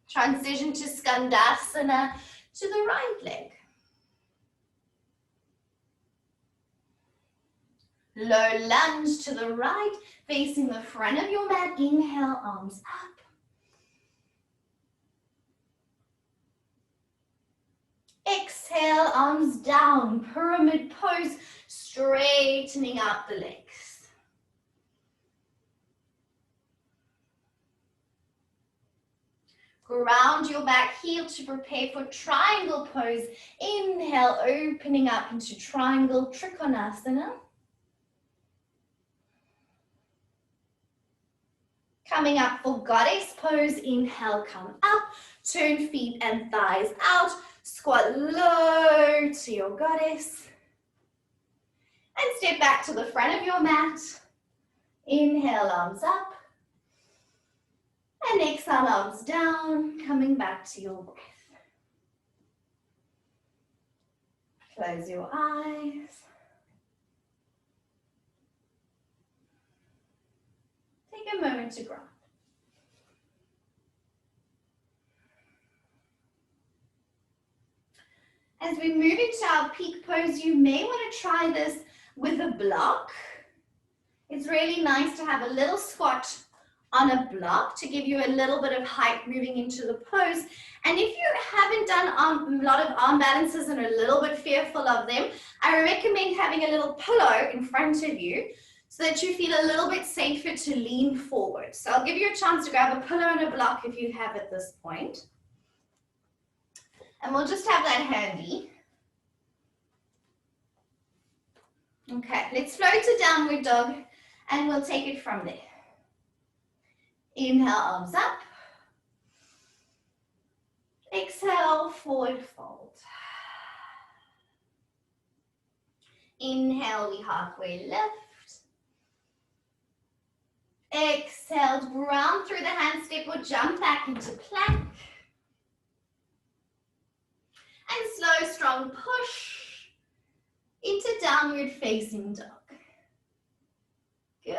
Transition to Skandasana to the right leg. Low lunge to the right, facing the front of your mat. Inhale, arms up. exhale, arms down, pyramid pose, straightening out the legs. Ground your back heel to prepare for triangle pose. Inhale, opening up into triangle trikonasana. Coming up for goddess pose, inhale, come up, turn feet and thighs out, squat low to your goddess, and step back to the front of your mat. Inhale, arms up, and exhale, arms down, coming back to your breath. Close your eyes. Take a moment to ground. As we move into our peak pose, you may want to try this with a block. It's really nice to have a little squat on a block to give you a little bit of height moving into the pose. And if you haven't done a lot of arm balances and are a little bit fearful of them, I recommend having a little pillow in front of you so that you feel a little bit safer to lean forward. So I'll give you a chance to grab a pillow and a block if you have at this point. And we'll just have that handy. Okay, let's float to downward dog and we'll take it from there. Inhale, arms up. Exhale, forward fold. Inhale, we halfway lift. Exhale, ground through the hand step or jump back into plank. And slow, strong push into downward facing dog. Good.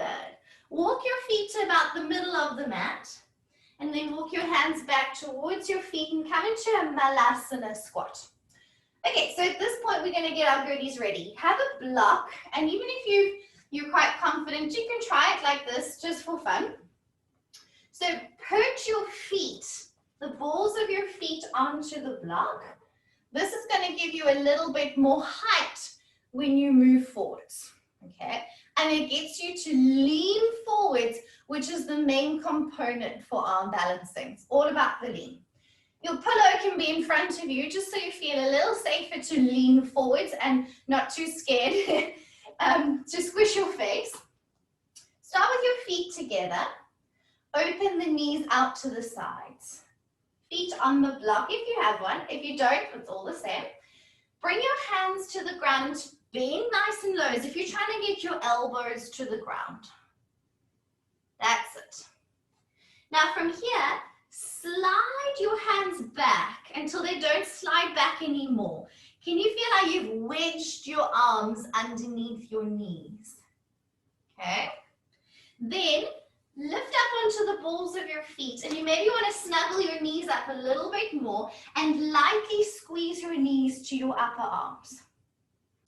Walk your feet to about the middle of the mat and then walk your hands back towards your feet and come into a malasana squat. Okay, so at this point we're going to get our goodies ready. Have a block, and even if you're quite confident, you can try it like this just for fun. So perch your feet, the balls of your feet onto the block. This is going to give you a little bit more height when you move forwards, okay? And it gets you to lean forwards, which is the main component for arm balancing. It's all about the lean. Your pillow can be in front of you just so you feel a little safer to lean forwards and not too scared to squish your face. Start with your feet together. Open the knees out to the sides. Feet on the block if you have one. If you don't, it's all the same. Bring your hands to the ground, bend nice and low as if you're trying to get your elbows to the ground. That's it. Now from here, slide your hands back until they don't slide back anymore. Can you feel how you've wedged your arms underneath your knees? Okay. Then lift up onto the balls of your feet, and you maybe want to snuggle your knees up a little bit more and lightly squeeze your knees to your upper arms.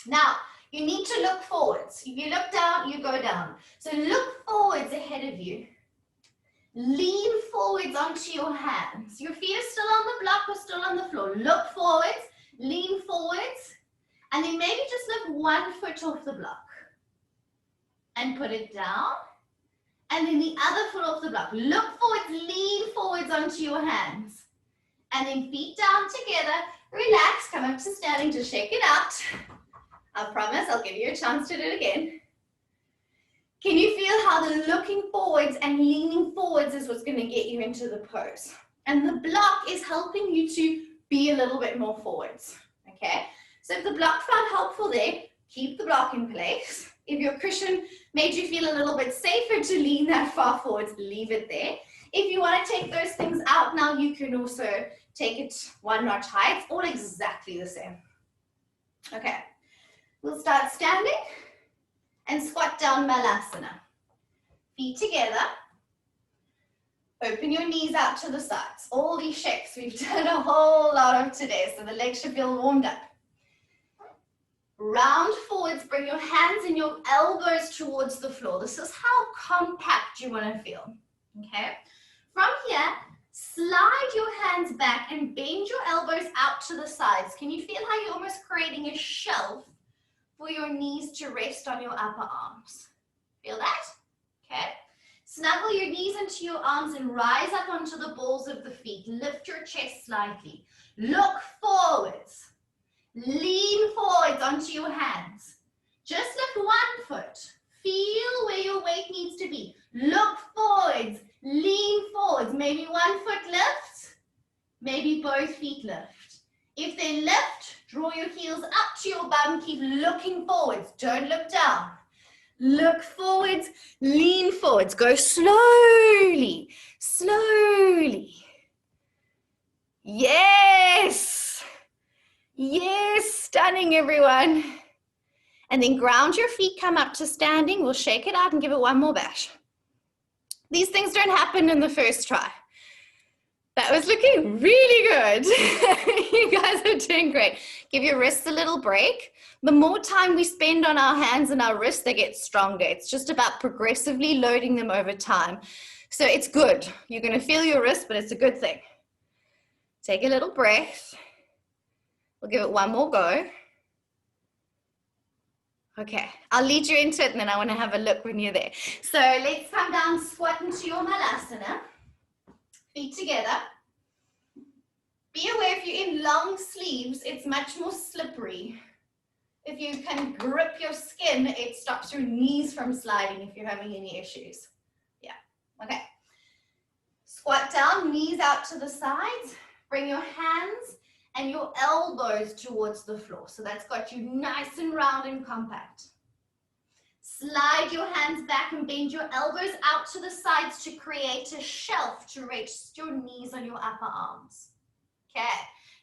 Now, you need to look forwards. If you look down, you go down. So look forwards ahead of you. Lean forwards onto your hands. Your feet are still on the block or still on the floor. Look forwards, lean forwards, and then maybe just lift 1 foot off the block and put it down. And then the other foot off the block. Look forwards, lean forwards onto your hands. And then feet down together. Relax, come up to standing to shake it out. I promise I'll give you a chance to do it again. Can you feel how the looking forwards and leaning forwards is what's going to get you into the pose? And the block is helping you to be a little bit more forwards, okay? So if the block felt helpful there, keep the block in place. If your cushion made you feel a little bit safer to lean that far forwards, leave it there. If you want to take those things out now, you can also take it 1 notch higher. It's all exactly the same. Okay, we'll start standing and squat down malasana. Feet together. Open your knees out to the sides. All these shakes we've done a whole lot of today, so the legs should feel warmed up. Round forwards, bring your hands and your elbows towards the floor. This is how compact you want to feel, okay? From here, Slide your hands back and bend your elbows out to the sides. Can you feel how you're almost creating a shelf for your knees to rest on your upper arms? Feel that? Okay. Snuggle your knees into your arms and rise up onto the balls of the feet. Lift your chest slightly. Look forwards. Lean forwards onto your hands. Just lift one foot. Feel where your weight needs to be. Look forwards. Lean forwards. Maybe one foot lifts. Maybe both feet lift. If they lift, draw your heels up to your bum. Keep looking forwards. Don't look down. Look forwards, lean forwards. Go slowly, slowly. Yes. Yes, stunning, everyone. And then ground your feet, come up to standing. We'll shake it out and give it one more bash. These things don't happen in the first try. That was looking really good. You guys are doing great. Give your wrists a little break. The more time we spend on our hands and our wrists, they get stronger. It's just about progressively loading them over time. So it's good. You're going to feel your wrist, but it's a good thing. Take a little breath. We'll give it one more go. Okay, I'll lead you into it and then I want to have a look when you're there. So let's come down, squat into your malasana. Feet together. Be aware if you're in long sleeves, it's much more slippery. If you can grip your skin, it stops your knees from sliding if you're having any issues. Yeah, okay. Squat down, knees out to the sides. Bring your hands and your elbows towards the floor. So that's got you nice and round and compact. Slide your hands back and bend your elbows out to the sides to create a shelf to rest your knees on your upper arms. Okay,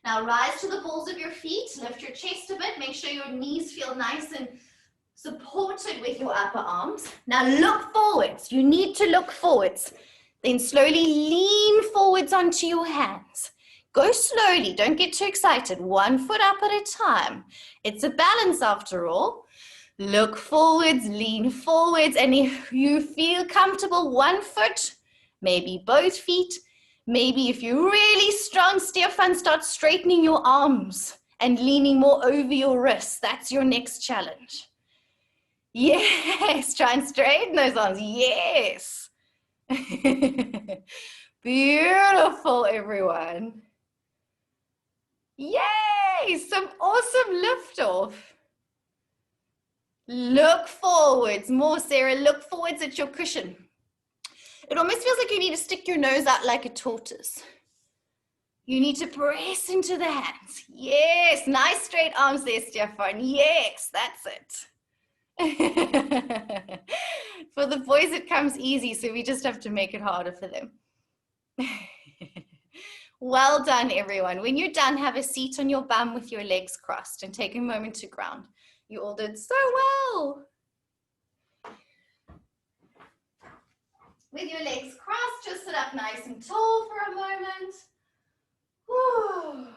now rise to the balls of your feet, lift your chest a bit, make sure your knees feel nice and supported with your upper arms. Now look forwards, you need to look forwards. Then slowly lean forwards onto your hands. Go slowly, don't get too excited, 1 foot up at a time. It's a balance after all. Look forwards, lean forwards, and if you feel comfortable, 1 foot, maybe both feet, maybe if you're really strong, Stefan, start straightening your arms and leaning more over your wrists. That's your next challenge. Yes, try and straighten those arms, yes. Beautiful, everyone. Yay, some awesome lift off. Look forwards, more Sarah, look forwards at your cushion. It almost feels like you need to stick your nose out like a tortoise. You need to press into the hands. Yes, nice straight arms there, Stefan. Yes, that's it. For the boys, it comes easy, so we just have to make it harder for them. Well done, everyone. When you're done, have a seat on your bum with your legs crossed and take a moment to ground. You all did so well. With your legs crossed, just sit up nice and tall for a moment. Whew.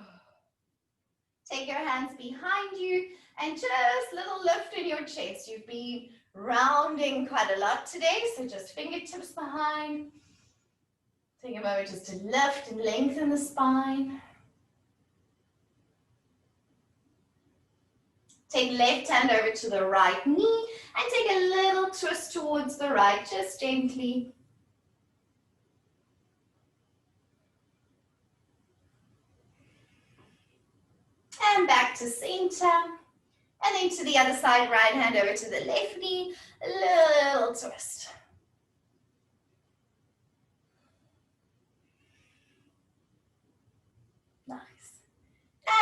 Take your hands behind you and just little lift in your chest. You've been rounding quite a lot today, so just fingertips behind. Take a moment just to lift and lengthen the spine. Take left hand over to the right knee and take a little twist towards the right, just gently. And back to center. And then to the other side, right hand over to the left knee, a little twist. Nice.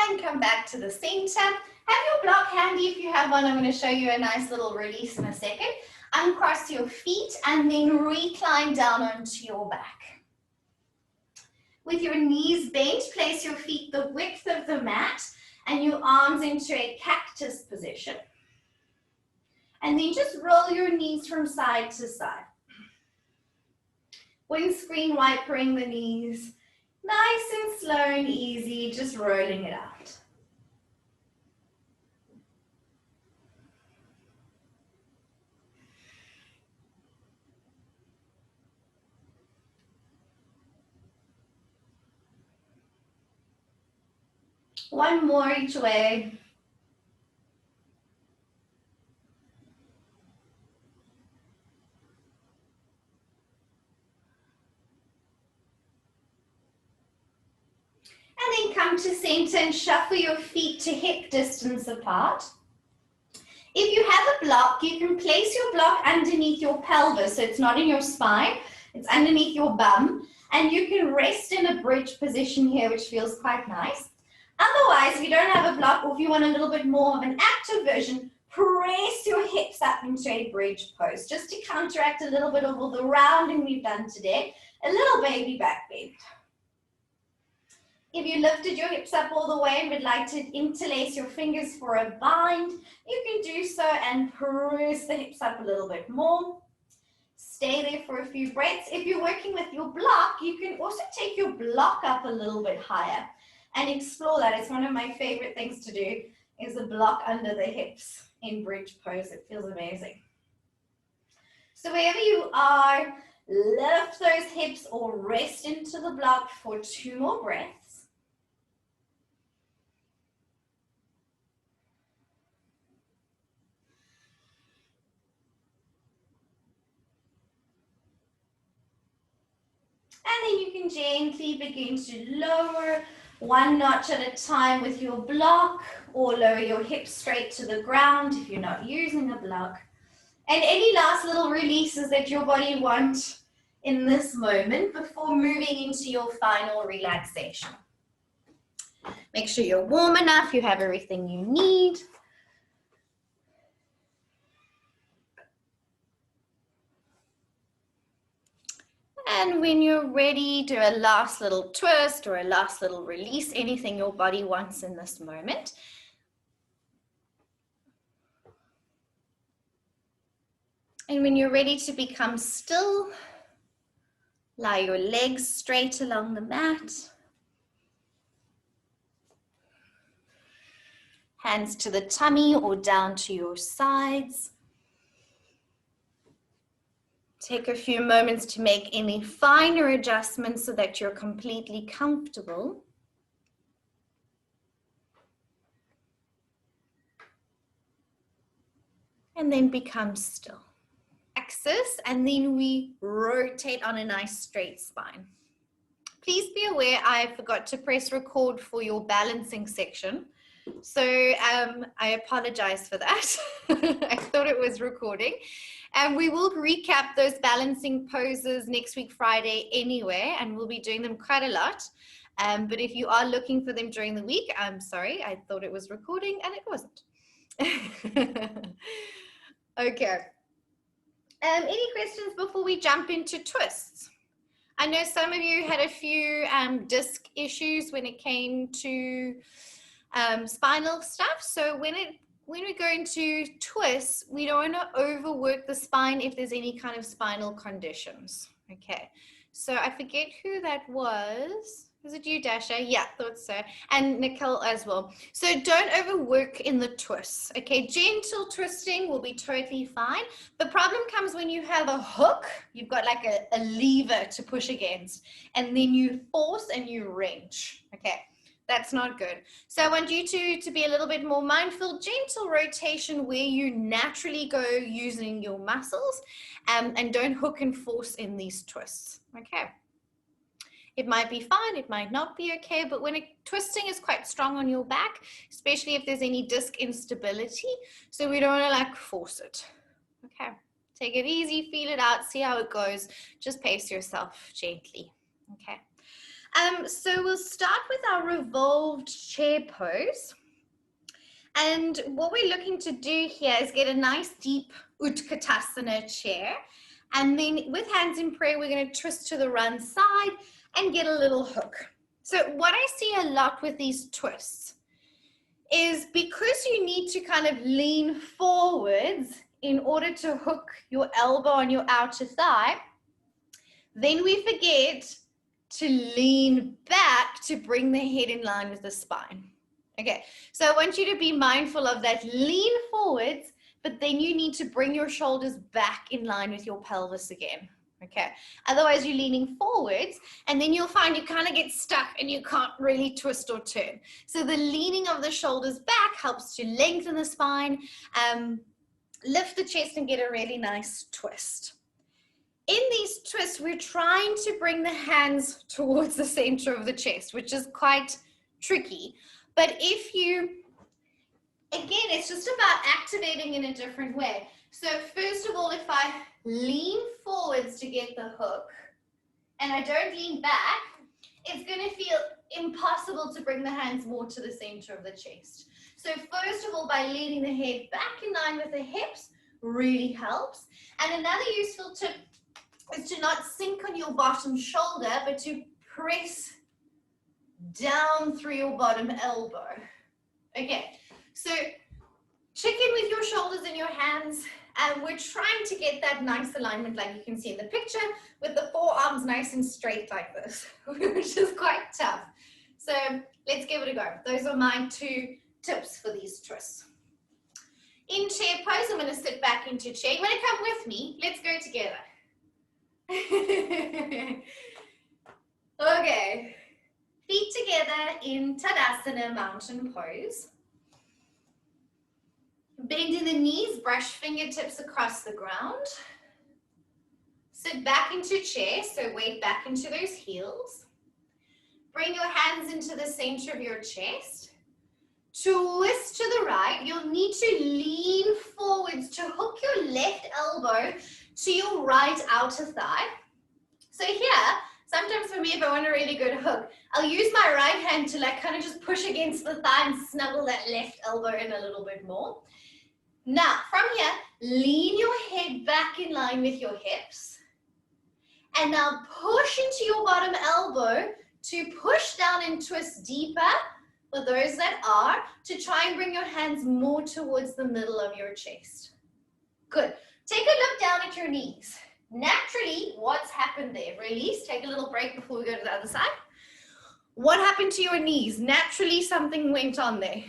And come back to the center. Have your block handy if you have one. I'm going to show you a nice little release in a second. Uncross your feet and then recline down onto your back. With your knees bent, place your feet the width of the mat and your arms into a cactus position. And then just roll your knees from side to side. Windscreen wipering the knees. Nice and slow and easy, just rolling it out. One more each way. And then come to center and shuffle your feet to hip distance apart. If you have a block, you can place your block underneath your pelvis, so it's not in your spine, it's underneath your bum, and you can rest in a bridge position here, which feels quite nice. Otherwise, if you don't have a block, or if you want a little bit more of an active version, press your hips up into a bridge pose, just to counteract a little bit of all the rounding we've done today, a little baby back bend. If you lifted your hips up all the way and would like to interlace your fingers for a bind, you can do so and press the hips up a little bit more. Stay there for a few breaths. If you're working with your block, you can also take your block up a little bit higher and explore that. It's one of my favorite things to do, is a block under the hips in bridge pose. It feels amazing. So wherever you are, lift those hips or rest into the block for 2 more breaths. And then you can gently begin to lower 1 notch at a time with your block, or lower your hips straight to the ground if you're not using a block. And any last little releases that your body wants in this moment before moving into your final relaxation. Make sure you're warm enough, you have everything you need. And when you're ready, do a last little twist or a last little release, anything your body wants in this moment. And when you're ready to become still, lie your legs straight along the mat. Hands to the tummy or down to your sides. Take a few moments to make any finer adjustments so that you're completely comfortable. And then become still. Axis, and then we rotate on a nice straight spine. Please be aware I forgot to press record for your balancing section. So I apologize for that. I thought it was recording. And we will recap those balancing poses next week, Friday anyway, and we'll be doing them quite a lot. But if you are looking for them during the week, I'm sorry, I thought it was recording and it wasn't. Okay. Any questions before we jump into twists? I know some of you had a few disc issues when it came to spinal stuff. So when we go into twists, we don't want to overwork the spine if there's any kind of spinal conditions. Okay, so I forget who that was. Was it you, Dasha? Yeah, thought so. And Nicole as well. So don't overwork in the twists. Okay, gentle twisting will be totally fine. The problem comes when you have a hook, you've got like a lever to push against, and then you force and you wrench. Okay, that's not good. So I want you to be a little bit more mindful, gentle rotation where you naturally go using your muscles, and don't hook and force in these twists. Okay. It might be fine, it might not be okay, but when twisting is quite strong on your back, especially if there's any disc instability, so we don't want to like force it. Okay, take it easy, feel it out, see how it goes, just pace yourself gently. Okay, so we'll start with our revolved chair pose. And what we're looking to do here is get a nice deep Utkatasana chair. And then with hands in prayer, we're going to twist to the run side and get a little hook. So what I see a lot with these twists is because you need to kind of lean forwards in order to hook your elbow on your outer thigh, then we forget to lean back to bring the head in line with the spine. Okay, so I want you to be mindful of that lean forwards, but then you need to bring your shoulders back in line with your pelvis again. Okay, otherwise you're leaning forwards and then you'll find you kind of get stuck and you can't really twist or turn. So the leaning of the shoulders back helps to lengthen the spine, lift the chest and get a really nice twist. In these twists, we're trying to bring the hands towards the center of the chest, which is quite tricky. But if you, again, it's just about activating in a different way. So first of all, if I lean forwards to get the hook and I don't lean back, it's going to feel impossible to bring the hands more to the center of the chest. So first of all, by leaning the head back in line with the hips really helps. And another useful tip is to not sink on your bottom shoulder, but to press down through your bottom elbow. Okay, so chicken with your shoulders in your hands, and we're trying to get that nice alignment like you can see in the picture with the forearms nice and straight like this, which is quite tough. So let's give it a go. Those are my 2 tips for these twists. In chair pose, I'm going to sit back into chair. You want to come with me? Let's go together. Okay, feet together in Tadasana, mountain pose. Bending the knees, brush fingertips across the ground. Sit back into chair, so weight back into those heels. Bring your hands into the center of your chest. Twist to the right. You'll need to lean forwards to hook your left elbow to your right outer thigh. So here, sometimes for me, if I want a really good hook, I'll use my right hand to like kind of just push against the thigh and snuggle that left elbow in a little bit more. Now, from here, lean your head back in line with your hips. And now push into your bottom elbow to push down and twist deeper, for those that are, to try and bring your hands more towards the middle of your chest. Good. Take a look down at your knees. Naturally, what's happened there? Release, take a little break before we go to the other side. What happened to your knees? Naturally, something went on there.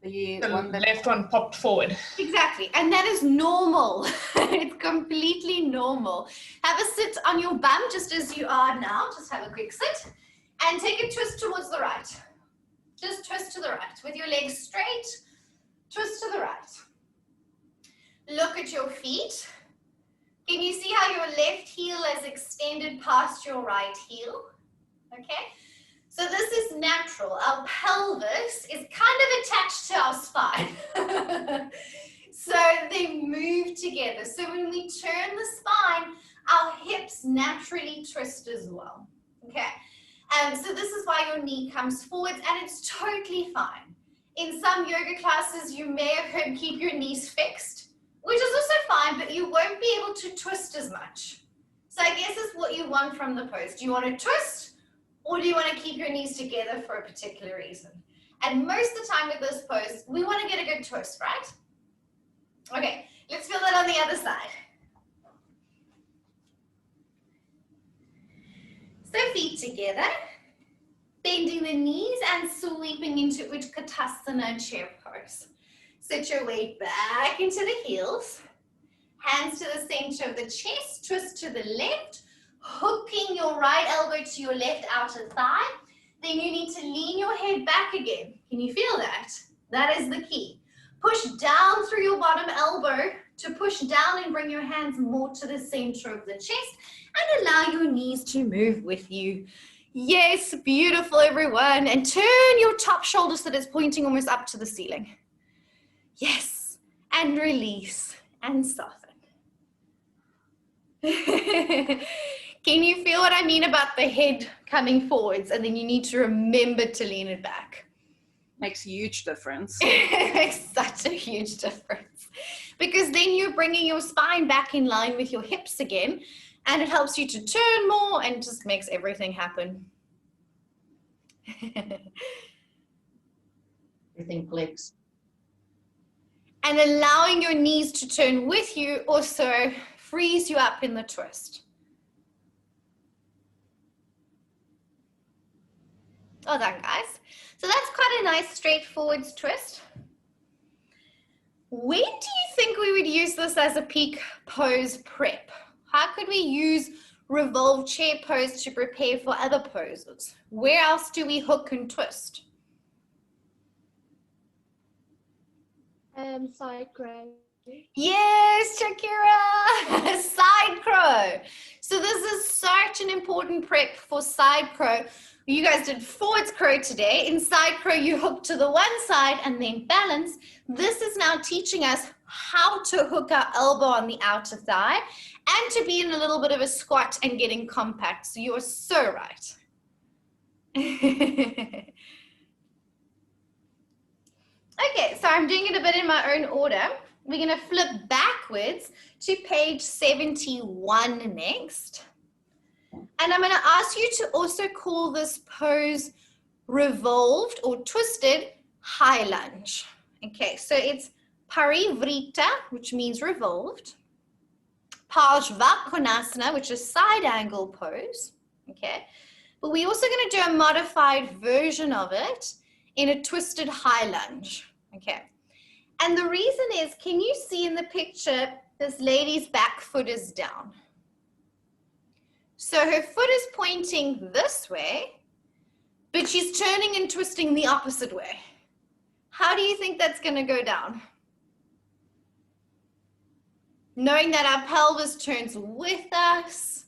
The left one popped forward. Exactly, and that is normal. It's completely normal. Have a sit on your bum just as you are now. Just have a quick sit and take a twist towards the right. Just twist to the right with your legs straight. Twist to the right. Look at your feet. Can you see how your left heel is extended past your right heel? Okay. So this is natural. Our pelvis is kind of attached to our spine. So they move together. So when we turn the spine, our hips naturally twist as well. Okay. So this is why your knee comes forwards, and it's totally fine. In some yoga classes, you may have heard keep your knees fixed, which is also fine, but you won't be able to twist as much. So I guess it's what you want from the pose. Do you want to twist? Or do you want to keep your knees together for a particular reason? And most of the time with this pose, we want to get a good twist, right? Okay, let's feel that on the other side. So feet together, bending the knees and sweeping into Utkatasana chair pose. Sit your weight back into the heels, hands to the center of the chest, twist to the left, hooking your right elbow to your left outer thigh. Then you need to lean your head back again. Can you feel that? That is the key. Push down through your bottom elbow to push down and bring your hands more to the center of the chest and allow your knees to move with you. Yes, beautiful everyone. And turn your top shoulder so that it's pointing almost up to the ceiling. Yes, and release and soften. Can you feel what I mean about the head coming forwards, and then you need to remember to lean it back? Makes a huge difference. It makes such a huge difference, because then you're bringing your spine back in line with your hips again, and it helps you to turn more and just makes everything happen. Everything clicks. And allowing your knees to turn with you also frees you up in the twist. Well done, guys. So that's quite a nice straightforward twist. When do you think we would use this as a peak pose prep? how could we use revolved chair pose to prepare for other poses? Where else do we hook and twist? Side crow. Yes, Shakira, side crow. So this is such an important prep for side crow. You guys did forwards crow today. In side crow, you hook to the one side and then balance. This is now teaching us how to hook our elbow on the outer thigh and to be in a little bit of a squat and getting compact. So you're so right. Okay, so I'm doing it a bit in my own order. We're going to flip backwards to page 71 next. And I'm going to ask you to also call this pose revolved or twisted high lunge. Okay, so it's parivrita, which means revolved. Parshvakonasana, which is side angle pose. Okay, but we're also going to do a modified version of it in a twisted high lunge. Okay, and the reason is, can you see in the picture, this lady's back foot is down. So her foot is pointing this way, but she's turning and twisting the opposite way. How do you think that's going to go down? Knowing that our pelvis turns with us.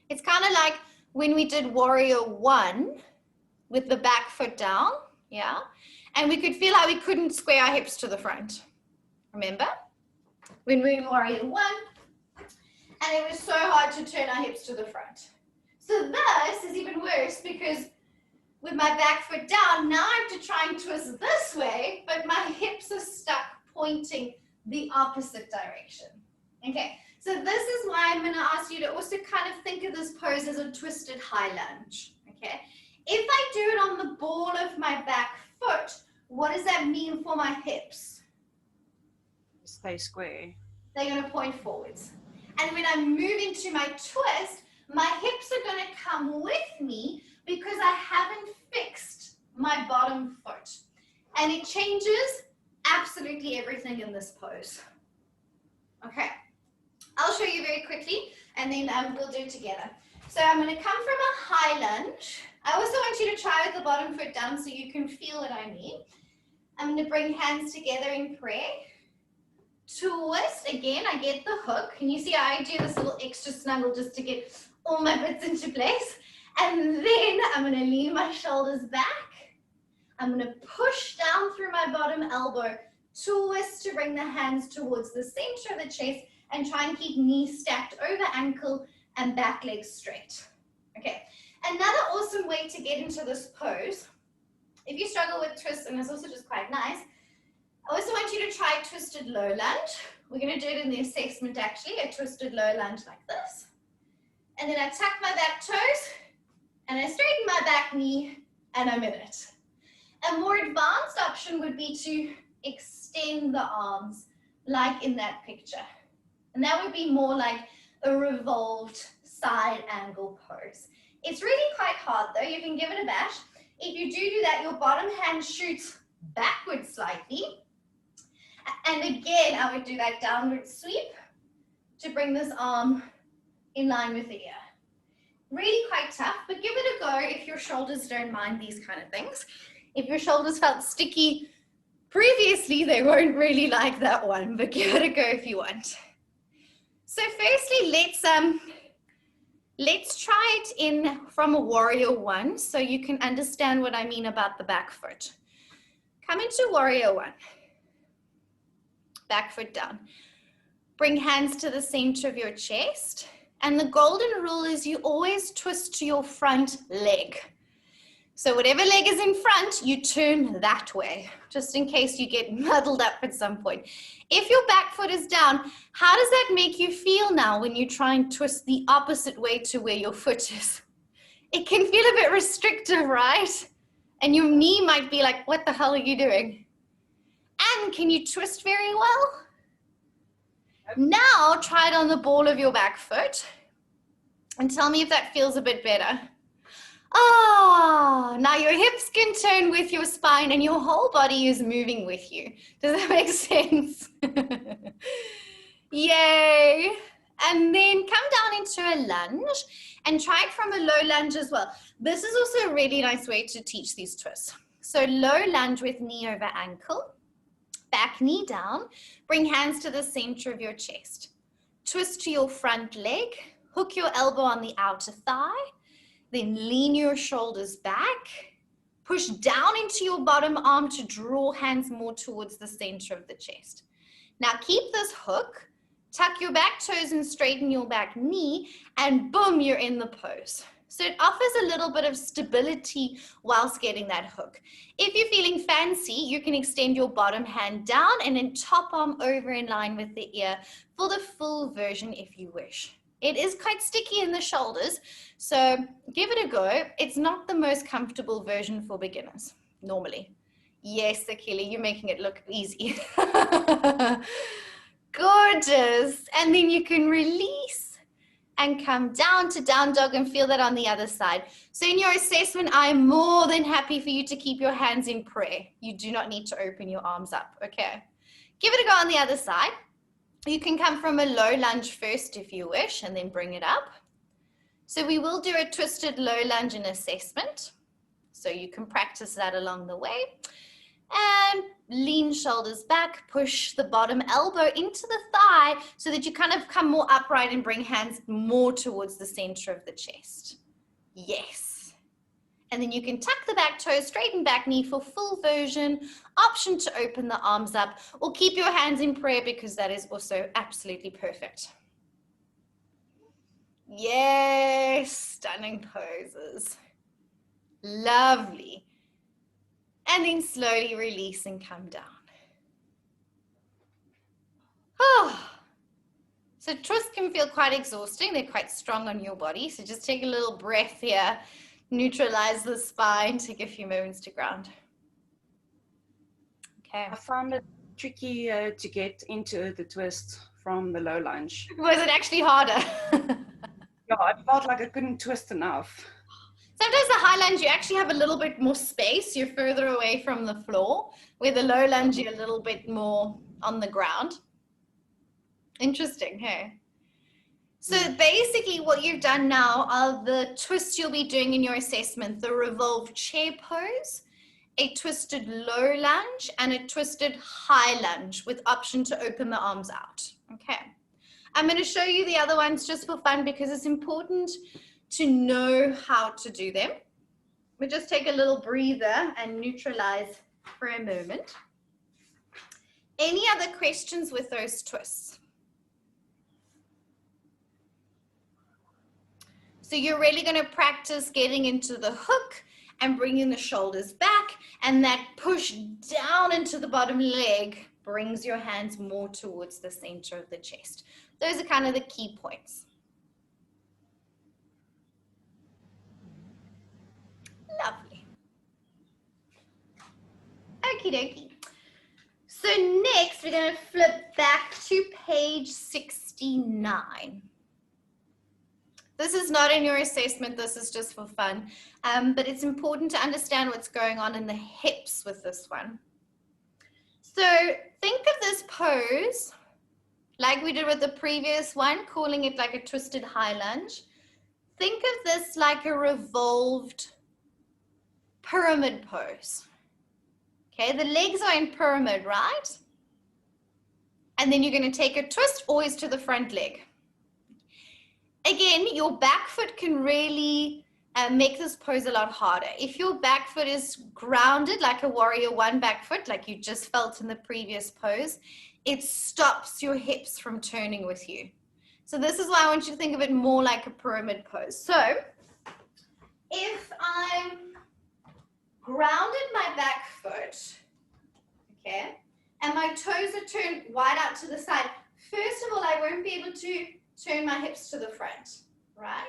It's kind of like when we did warrior one with the back foot down, yeah? And we could feel how we couldn't square our hips to the front. Remember? When we were warrior one, and it was so hard to turn our hips to the front. So this is even worse because with my back foot down, now I have to try and twist this way, but my hips are stuck pointing the opposite direction. Okay, so this is why I'm going to ask you to also kind of think of this pose as a twisted high lunge. Okay, if I do it on the ball of my back foot, what does that mean for my hips? Stay square. They're going to point forwards. And when I move into my twist, my hips are going to come with me because I haven't fixed my bottom foot. And it changes absolutely everything in this pose. Okay, I'll show you very quickly and then we'll do it together. So I'm going to come from a high lunge. I also want you to try with the bottom foot down so you can feel what I mean. I'm going to bring hands together in prayer. Twist, again, I get the hook. Can you see how I do this little extra snuggle just to get all my bits into place? And then I'm going to lean my shoulders back. I'm going to push down through my bottom elbow, twist to bring the hands towards the center of the chest and try and keep knees stacked over ankle and back legs straight. Okay, another awesome way to get into this pose, if you struggle with twists, and it's also just quite nice, I also want you to try twisted low lunge. We're going to do it in the assessment actually, a twisted low lunge like this. And then I tuck my back toes and I straighten my back knee and I'm in it. A more advanced option would be to extend the arms like in that picture. And that would be more like a revolved side angle pose. It's really quite hard though, you can give it a bash. If you do that, your bottom hand shoots backwards slightly. And again, I would do that downward sweep to bring this arm in line with the ear. Really quite tough, but give it a go if your shoulders don't mind these kind of things. If your shoulders felt sticky previously, they won't really like that one, but give it a go if you want. So firstly, let's try it in from a warrior one so you can understand what I mean about the back foot. Come into warrior one. Back foot down. Bring hands to the center of your chest. And the golden rule is you always twist to your front leg. So whatever leg is in front, you turn that way, just in case you get muddled up at some point. If your back foot is down, how does that make you feel now when you try and twist the opposite way to where your foot is? It can feel a bit restrictive, right? And your knee might be like, what the hell are you doing? And can you twist very well? Now try it on the ball of your back foot and tell me if that feels a bit better. Ah, now your hips can turn with your spine and your whole body is moving with you. Does that make sense? Yay. And then come down into a lunge and try it from a low lunge as well. This is also a really nice way to teach these twists. So low lunge with knee over ankle, back knee down, bring hands to the center of your chest. Twist to your front leg, hook your elbow on the outer thigh, then lean your shoulders back, push down into your bottom arm to draw hands more towards the center of the chest. Now keep this hook, tuck your back toes and straighten your back knee, and boom, you're in the pose. So it offers a little bit of stability whilst getting that hook. If you're feeling fancy, you can extend your bottom hand down and then top arm over in line with the ear for the full version if you wish. It is quite sticky in the shoulders, so give it a go. It's not the most comfortable version for beginners, normally. Yes, Akili, you're making it look easy. Gorgeous. And then you can release and come down to down dog and feel that on the other side. So in your assessment, I'm more than happy for you to keep your hands in prayer. You do not need to open your arms up, okay? Give it a go on the other side. You can come from a low lunge first if you wish, and then bring it up. So we will do a twisted low lunge in assessment. So you can practice that along the way. And lean shoulders back, push the bottom elbow into the thigh so that you kind of come more upright and bring hands more towards the center of the chest. Yes. And then you can tuck the back toe, straighten back knee for full version, option to open the arms up, or keep your hands in prayer because that is also absolutely perfect. Yes, stunning poses. Lovely. And then slowly release and come down. Oh. So twists can feel quite exhausting. They're quite strong on your body. So just take a little breath here. Neutralize the spine. Take a few moments to ground. Okay. I found it tricky to get into the twist from the low lunge. Was it actually harder? Yeah, I felt like I couldn't twist enough. Sometimes the high lunge, you actually have a little bit more space. You're further away from the floor, where the low lunge, you're a little bit more on the ground. Interesting, hey? So basically what you've done now are the twists you'll be doing in your assessment, the revolved chair pose, a twisted low lunge, and a twisted high lunge with option to open the arms out. Okay. I'm going to show you the other ones just for fun because it's important to know how to do them. We'll just take a little breather and neutralize for a moment. Any other questions with those twists? So you're really going to practice getting into the hook and bringing the shoulders back, and that push down into the bottom leg brings your hands more towards the center of the chest. Those are kind of the key points. Lovely. Okie dokie. So next we're going to flip back to page 69. This is not in your assessment, this is just for fun, but it's important to understand what's going on in the hips with this one. So think of this pose like we did with the previous one, calling it like a twisted high lunge. Think of this like a revolved pyramid pose. Okay, the legs are in pyramid, right? And then you're going to take a twist always to the front leg. Again, your back foot can really make this pose a lot harder. If your back foot is grounded like a warrior one back foot, like you just felt in the previous pose, it stops your hips from turning with you. So this is why I want you to think of it more like a pyramid pose. So if I'm grounded my back foot, okay, and my toes are turned wide out to the side, first of all, I won't be able to turn my hips to the front, right?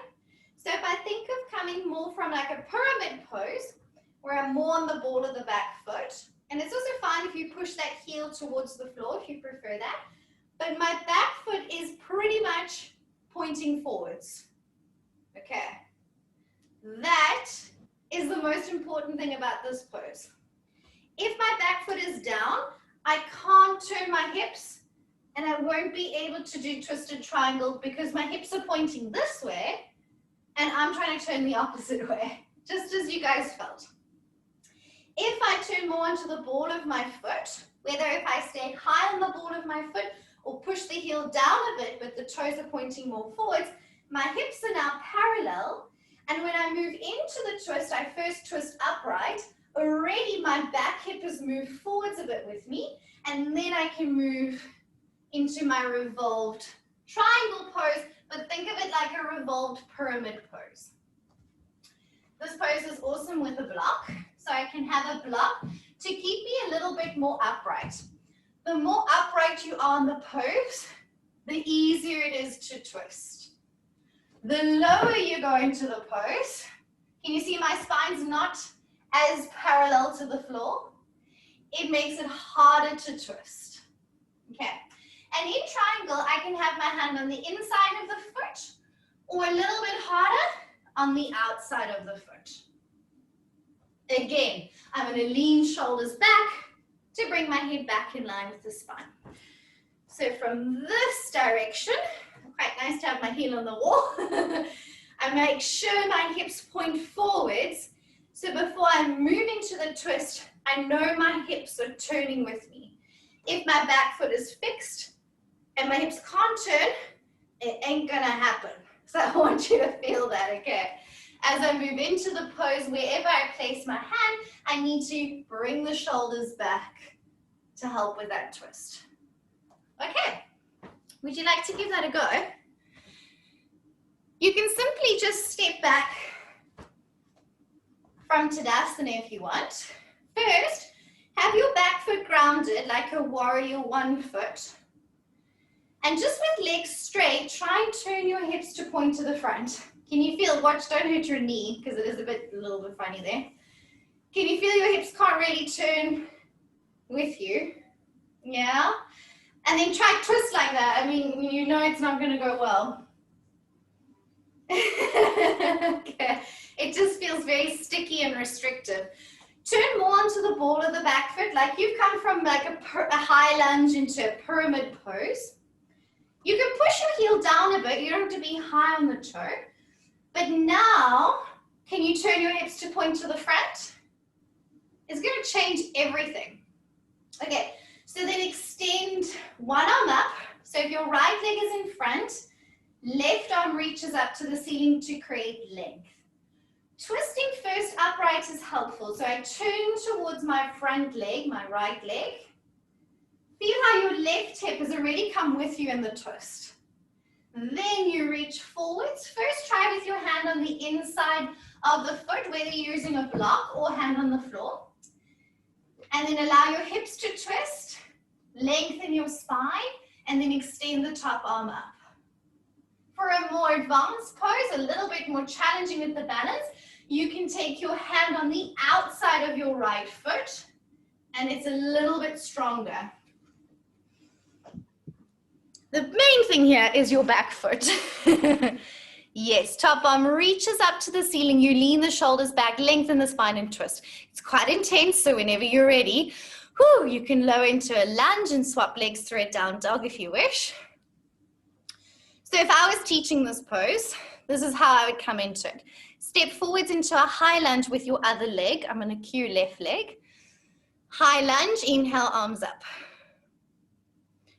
So if I think of coming more from like a pyramid pose, where I'm more on the ball of the back foot, and it's also fine if you push that heel towards the floor if you prefer that, but my back foot is pretty much pointing forwards, okay? That is the most important thing about this pose. If my back foot is down, I can't turn my hips and I won't be able to do twisted triangle because my hips are pointing this way and I'm trying to turn the opposite way, just as you guys felt. If I turn more onto the ball of my foot, whether if I stay high on the ball of my foot or push the heel down a bit but the toes are pointing more forwards, my hips are now parallel, and when I move into the twist, I first twist upright. Already my back hip has moved forwards a bit with me, and then I can move into my revolved triangle pose, but think of it like a revolved pyramid pose. This pose is awesome with a block, so I can have a block to keep me a little bit more upright. The more upright you are in the pose, the easier it is to twist. The lower you go into the pose, can you see my spine's not as parallel to the floor? It makes it harder to twist. Okay, and in triangle, I can have my hand on the inside of the foot or a little bit harder on the outside of the foot. Again, I'm going to lean shoulders back to bring my head back in line with the spine. So from this direction, quite nice to have my heel on the wall. I make sure my hips point forwards. So before I move into the twist, I know my hips are turning with me. If my back foot is fixed and my hips can't turn, it ain't gonna happen. So I want you to feel that, okay? As I move into the pose, wherever I place my hand, I need to bring the shoulders back to help with that twist. Okay, would you like to give that a go? You can simply just step back from Tadasana if you want. First, have your back foot grounded like a warrior 1 foot. And just with legs straight, try and turn your hips to point to the front. Can you feel, watch, don't hurt your knee because it is a little bit funny there. Can you feel your hips can't really turn with you? Yeah? And then try twist like that. I mean, you know it's not going to go well. Okay. It just feels very sticky and restrictive. Turn more onto the ball of the back foot, like you've come from like a high lunge into a pyramid pose. You can push your heel down a bit. You don't have to be high on the toe. But now, can you turn your hips to point to the front? It's going to change everything. Okay, so then extend one arm up. So if your right leg is in front, left arm reaches up to the ceiling to create length. Twisting first upright is helpful. So I turn towards my front leg, my right leg. Feel how your left hip has already come with you in the twist. Then you reach forwards. First try with your hand on the inside of the foot, whether you're using a block or hand on the floor. And then allow your hips to twist, lengthen your spine, and then extend the top arm up. For a more advanced pose, a little bit more challenging with the balance, you can take your hand on the outside of your right foot, and it's a little bit stronger. The main thing here is your back foot. Yes, top arm reaches up to the ceiling. You lean the shoulders back, lengthen the spine and twist. It's quite intense, so whenever you're ready, you can lower into a lunge and swap legs through a down dog if you wish. So if I was teaching this pose, this is how I would come into it. Step forwards into a high lunge with your other leg. I'm going to cue left leg. High lunge, inhale, arms up.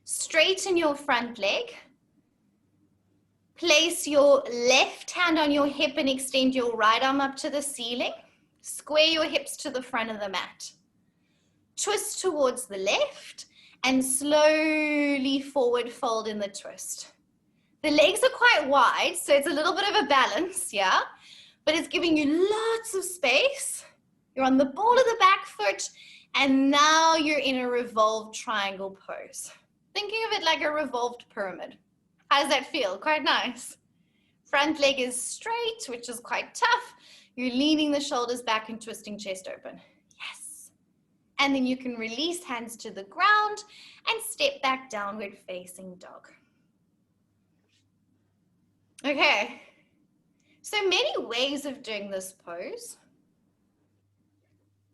Straighten your front leg. Place your left hand on your hip and extend your right arm up to the ceiling. Square your hips to the front of the mat. Twist towards the left and slowly forward fold in the twist. The legs are quite wide, so it's a little bit of a balance, yeah? But it's giving you lots of space. You're on the ball of the back foot, and now you're in a revolved triangle pose. Thinking of it like a revolved pyramid. How does that feel? Quite nice. Front leg is straight, which is quite tough. You're leaning the shoulders back and twisting chest open. Yes. And then you can release hands to the ground and step back downward facing dog. Okay. So many ways of doing this pose.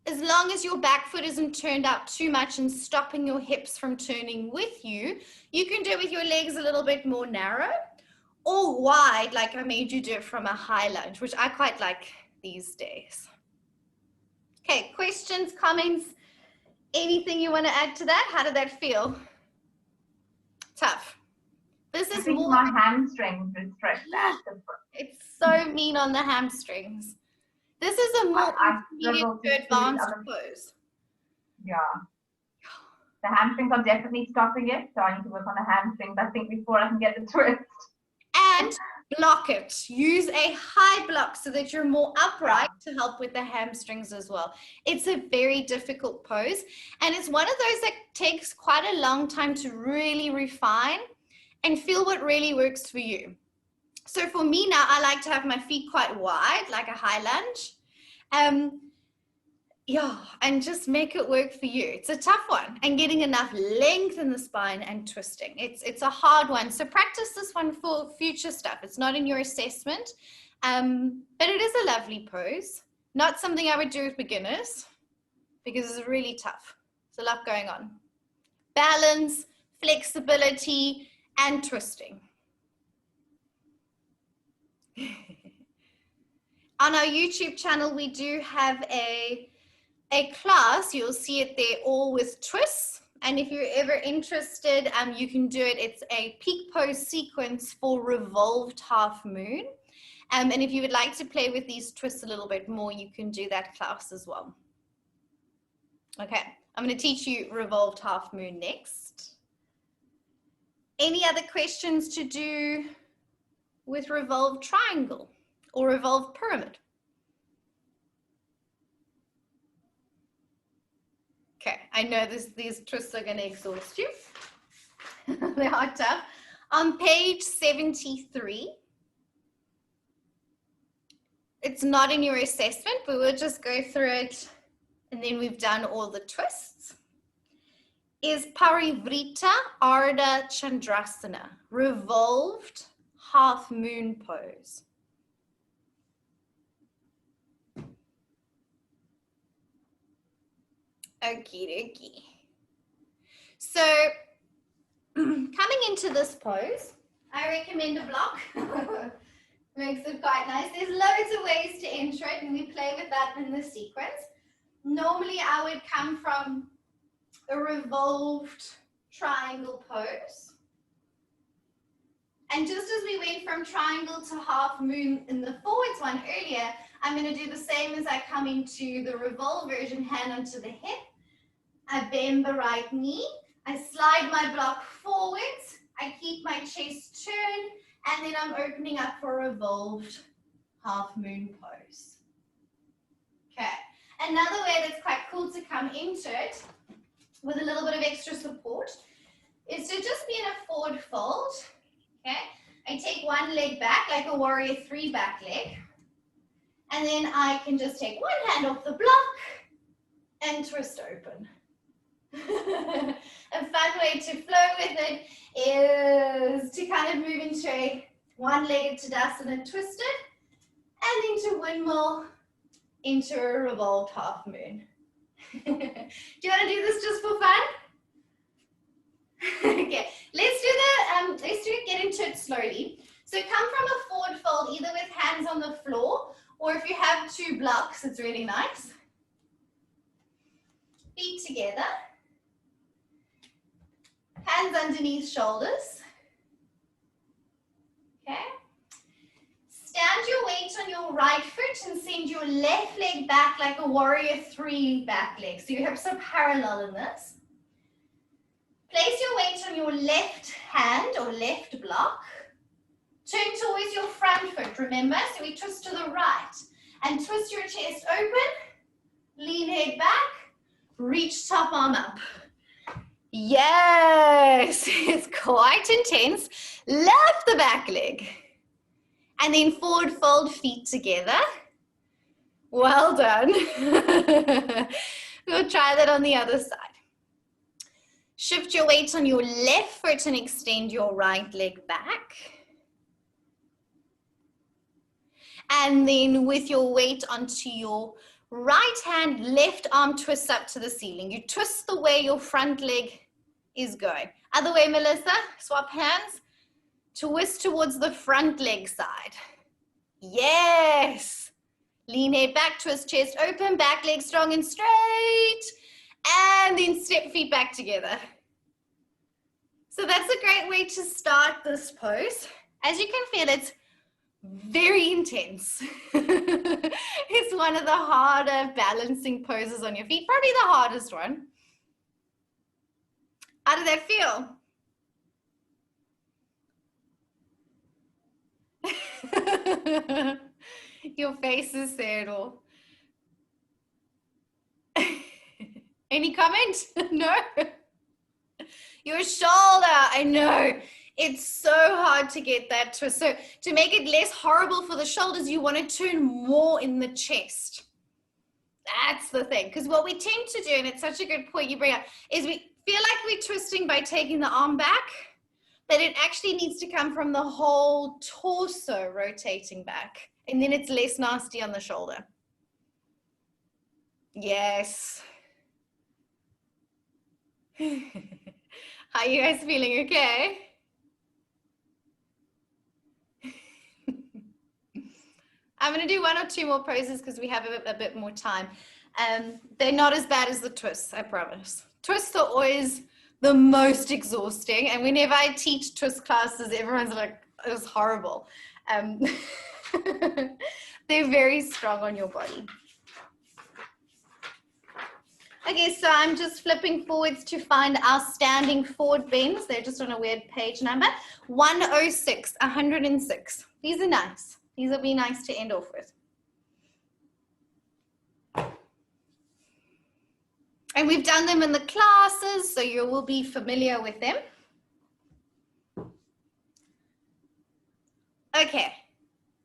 as long as your back foot isn't turned out too much and stopping your hips from turning with you, you can do it with your legs a little bit more narrow or wide, like I made you do it from a high lunge, which I quite like these days. Okay, questions, comments, anything you want to add to that? How did that feel? Tough. This is more. My hamstrings will stretch that. It's so mean on the hamstrings. This is a more intermediate to advanced pose. Yeah. The hamstrings are definitely stopping it, so I need to work on the hamstrings, I think, before I can get the twist. And block it. Use a high block so that you're more upright to help with the hamstrings as well. It's a very difficult pose, and it's one of those that takes quite a long time to really refine and feel what really works for you. So for me now, I like to have my feet quite wide, like a high lunge. Yeah, and just make it work for you. It's a tough one, and getting enough length in the spine and twisting. It's a hard one. So practice this one for future stuff. It's not in your assessment, but it is a lovely pose. Not something I would do with beginners because it's really tough. There's a lot going on. Balance, flexibility, and twisting. On our YouTube channel, we do have a class. You'll see it there, all with twists. And if you're ever interested, you can do it. It's a peak pose sequence for revolved half moon. And if you would like to play with these twists a little bit more, you can do that class as well. Okay, I'm going to teach you revolved half moon next. Any other questions to do with revolved triangle or revolved pyramid? Okay, I know these twists are going to exhaust you. They are tough. On page 73, it's not in your assessment, but we'll just go through it, and then we've done all the twists. Is Parivrita Ardha Chandrasana, revolved half moon pose. Okie dokie. So coming into this pose, I recommend a block. Makes it quite nice. There's loads of ways to enter it, and we play with that in the sequence. Normally I would come from a revolved triangle pose. And just as we went from triangle to half moon in the forwards one earlier, I'm going to do the same as I come into the revolve version, hand onto the hip. I bend the right knee. I slide my block forwards. I keep my chest turned, and then I'm opening up for a revolved half moon pose. Okay. Another way that's quite cool to come into it with a little bit of extra support is to just be in a forward fold. Okay. I take one leg back like a warrior 3 back leg. And then I can just take one hand off the block and twist open. A fun way to flow with it is to kind of move into a one-legged Tadasana twisted, and then to windmill into a revolved half moon. Do you want to do this just for fun? Okay, let's do it, get into it slowly. So come from a forward fold, either with hands on the floor, or if you have 2 blocks, it's really nice. Feet together. Hands underneath shoulders. Okay. Stand your weight on your right foot and send your left leg back like a warrior 3 back leg. So your hips are parallel in this. Place your weight on your left hand or left block. Turn towards your front foot, remember? So we twist to the right. And twist your chest open. Lean head back. Reach top arm up. Yes, it's quite intense. Lift the back leg. And then forward fold, feet together. Well done. We'll try that on the other side. Shift your weight on your left foot and extend your right leg back. And then with your weight onto your Right hand, left arm twists up to the ceiling. You twist the way your front leg is going. Other way, Melissa, swap hands. Twist towards the front leg side. Yes. Lean head back, twist chest open, back leg strong and straight. And then step feet back together. So that's a great way to start this pose. As you can feel, it's very intense. It's one of the harder balancing poses on your feet, probably the hardest one. How did that feel? Your face is sad. Any comment? No? Your shoulder, I know. It's so hard to get that twist. So to make it less horrible for the shoulders, you want to turn more in the chest. That's the thing. Because what we tend to do, and it's such a good point you bring up, is we feel like we're twisting by taking the arm back, but it actually needs to come from the whole torso rotating back. And then it's less nasty on the shoulder. Yes. How are you guys feeling? Okay? I'm going to do one or two more poses because we have a bit more time. They're not as bad as the twists, I promise. Twists are always the most exhausting. And whenever I teach twist classes, everyone's like, it was horrible. They're very strong on your body. Okay, so I'm just flipping forwards to find our standing forward bends. They're just on a weird page number. 106, 106. These are nice. These will be nice to end off with. And we've done them in the classes, so you will be familiar with them. Okay.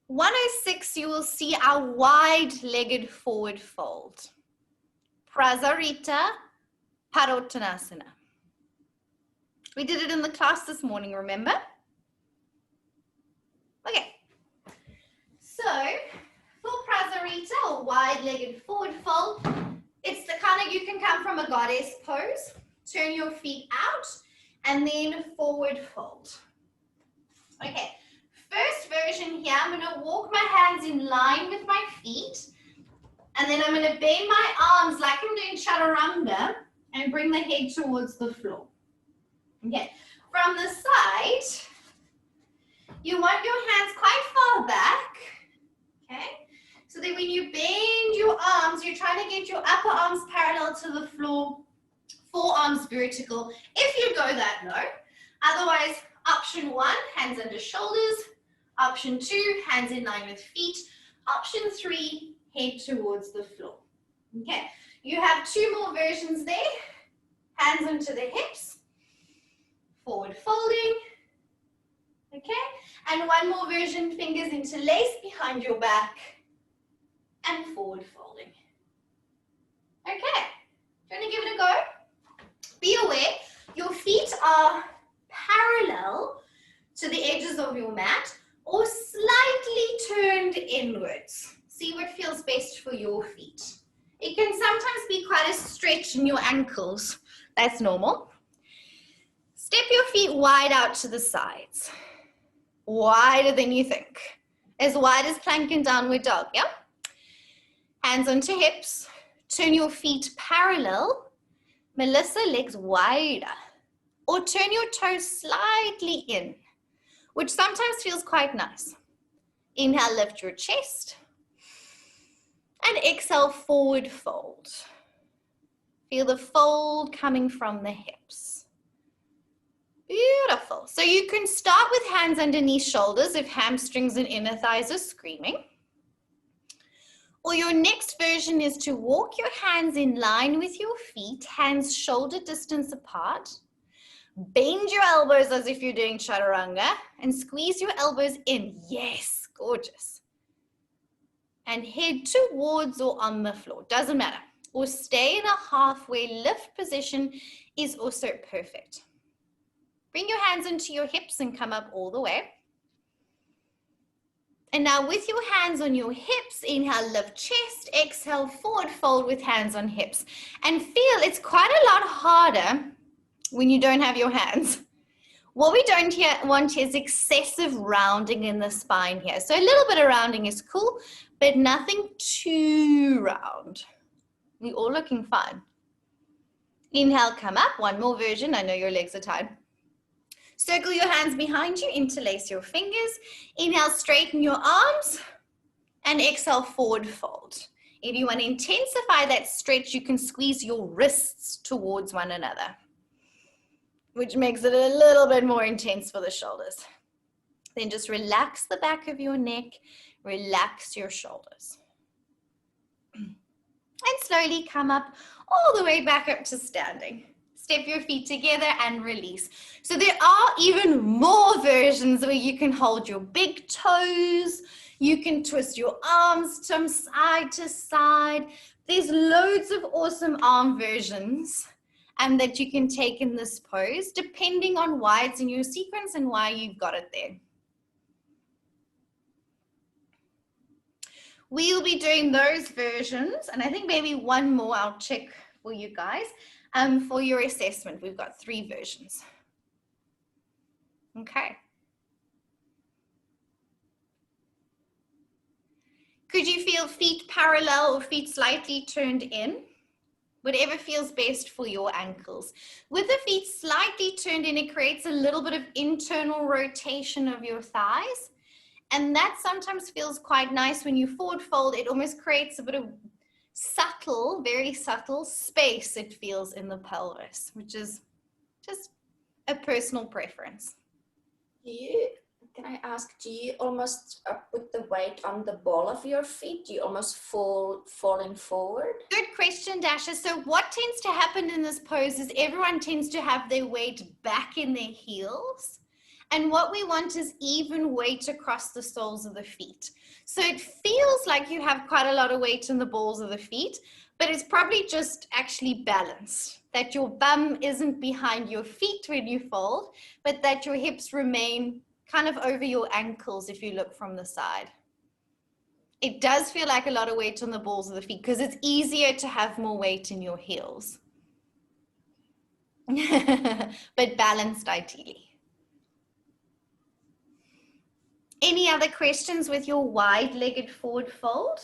106, you will see our wide-legged forward fold. Prasarita Padottanasana. We did it in the class this morning, remember? Okay. So, for Prasarita, or wide-legged forward fold, it's the kind of, you can come from a goddess pose, turn your feet out, and then forward fold. Okay. First version here, I'm going to walk my hands in line with my feet, and then I'm going to bend my arms like I'm doing chaturanga and bring the head towards the floor. Okay, from the side, you want your hands quite far back, okay? So that when you bend your arms, you're trying to get your upper arms parallel to the floor, forearms vertical, if you go that low. Otherwise, option 1, hands under shoulders. Option 2, hands in line with feet. Option 3, head towards the floor. Okay, you have 2 more versions there. Hands onto the hips, forward folding. Okay, and one more version, fingers interlaced behind your back and forward folding. Okay, do you want to give it a go? Be aware, your feet are parallel to the edges of your mat or slightly turned inwards. See what feels best for your feet. It can sometimes be quite a stretch in your ankles. That's normal. Step your feet wide out to the sides. Wider than you think. As wide as plank and downward dog, yeah? Hands onto hips. Turn your feet parallel. Melissa, legs wider. Or turn your toes slightly in, which sometimes feels quite nice. Inhale, lift your chest. And exhale, forward fold. Feel the fold coming from the hips. Beautiful. So you can start with hands underneath shoulders if hamstrings and inner thighs are screaming. Or your next version is to walk your hands in line with your feet, hands shoulder distance apart. Bend your elbows as if you're doing chaturanga and squeeze your elbows in. Yes, gorgeous. And head towards or on the floor, doesn't matter. Or stay in a halfway lift position is also perfect. Bring your hands into your hips and come up all the way. And now with your hands on your hips, inhale, lift chest, exhale, forward fold with hands on hips. And feel it's quite a lot harder when you don't have your hands. What we don't want here is excessive rounding in the spine here. So a little bit of rounding is cool, but nothing too round. We're all looking fine. Inhale, come up. One more version. I know your legs are tired. Circle your hands behind you, interlace your fingers. Inhale, straighten your arms, and exhale, forward fold. If you want to intensify that stretch, you can squeeze your wrists towards one another, which makes it a little bit more intense for the shoulders. Then just relax the back of your neck, relax your shoulders. And slowly come up all the way back up to standing. Step your feet together and release. So there are even more versions where you can hold your big toes, you can twist your arms from side to side. There's loads of awesome arm versions that you can take in this pose, depending on why it's in your sequence and why you've got it there. We'll be doing those versions, and I think maybe one more I'll check for you guys. For your assessment, we've got 3 versions. Okay. Could you feel feet parallel or feet slightly turned in? Whatever feels best for your ankles. With the feet slightly turned in, it creates a little bit of internal rotation of your thighs. And that sometimes feels quite nice when you forward fold. It almost creates a bit of subtle, very subtle space it feels in the pelvis, which is just a personal preference. Can I ask, do you almost put the weight on the ball of your feet? Do you almost falling forward? Good question, Dasha. So what tends to happen in this pose is everyone tends to have their weight back in their heels. And what we want is even weight across the soles of the feet. So it feels like you have quite a lot of weight in the balls of the feet, but it's probably just actually balanced, that your bum isn't behind your feet when you fold, but that your hips remain kind of over your ankles if you look from the side. It does feel like a lot of weight on the balls of the feet because it's easier to have more weight in your heels, but balanced ideally. Any other questions with your wide-legged forward fold?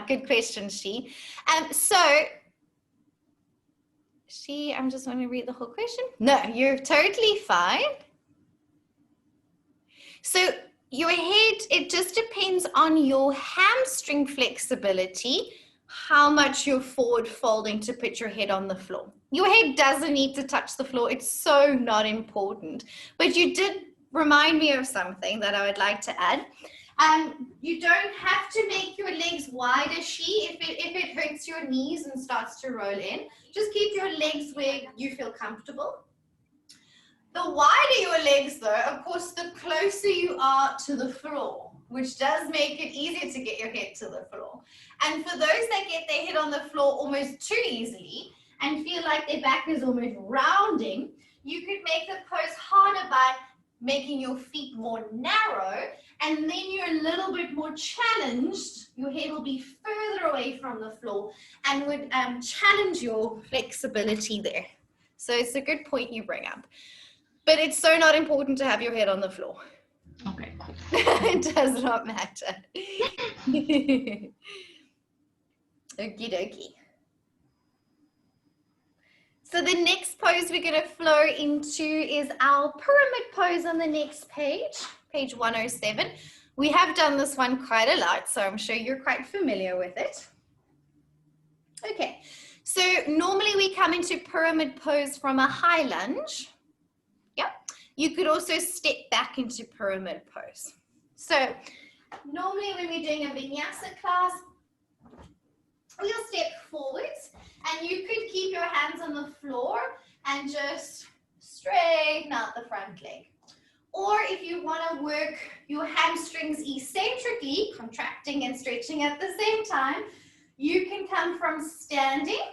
Good question, She. I'm just want to read the whole question. No, you're totally fine. So your head, it just depends on your hamstring flexibility, how much you're forward folding to put your head on the floor. Your head doesn't need to touch the floor. It's so not important. But you did remind me of something that I would like to add. You don't have to make your legs wider, She, if it hurts your knees and starts to roll in. Just keep your legs where you feel comfortable. The wider your legs, though, of course, the closer you are to the floor, which does make it easier to get your head to the floor. And for those that get their head on the floor almost too easily and feel like their back is almost rounding, you could make the pose harder by making your feet more narrow, and then you're a little bit more challenged. Your head will be further away from the floor and would challenge your flexibility there. So it's a good point you bring up. But it's so not important to have your head on the floor. Okay, cool. It does not matter. Okie dokie. So the next pose we're going to flow into is our pyramid pose on the next page, page 107. We have done this one quite a lot, so I'm sure you're quite familiar with it. Okay, so normally we come into pyramid pose from a high lunge. Yep. You could also step back into pyramid pose. So normally when we're doing a vinyasa class, we'll step forwards and you could keep your hands on the floor and just straighten out the front leg. Or if you want to work your hamstrings eccentrically, contracting and stretching at the same time, you can come from standing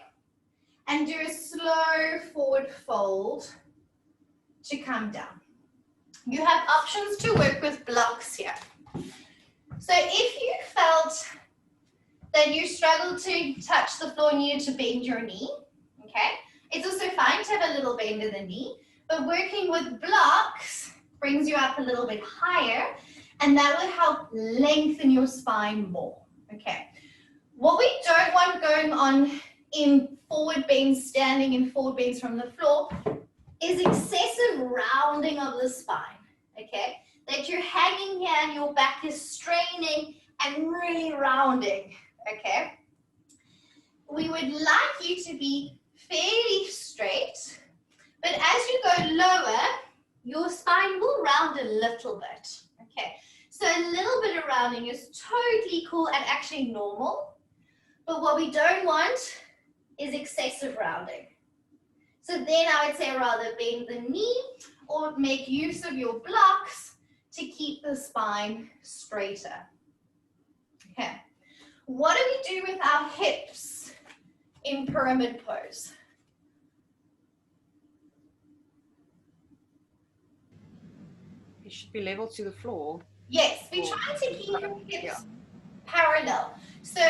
and do a slow forward fold to come down. you have options to work with blocks here. So if you felt that you struggled to touch the floor and needed to bend your knee, okay, it's also fine to have a little bend in the knee, but working with blocks brings you up a little bit higher, and that will help lengthen your spine more, okay. What we don't want going on in forward bends, standing in forward bends from the floor, is excessive rounding of the spine, okay? That you're hanging here and your back is straining and really rounding, okay? We would like you to be fairly straight, but as you go lower, your spine will round a little bit, okay? So a little bit of rounding is totally cool and actually normal, but what we don't want is excessive rounding. So then I would say rather bend the knee or make use of your blocks to keep the spine straighter. Okay. What do we do with our hips in pyramid pose? It should be level to the floor. Yes, we try to keep your hips parallel. So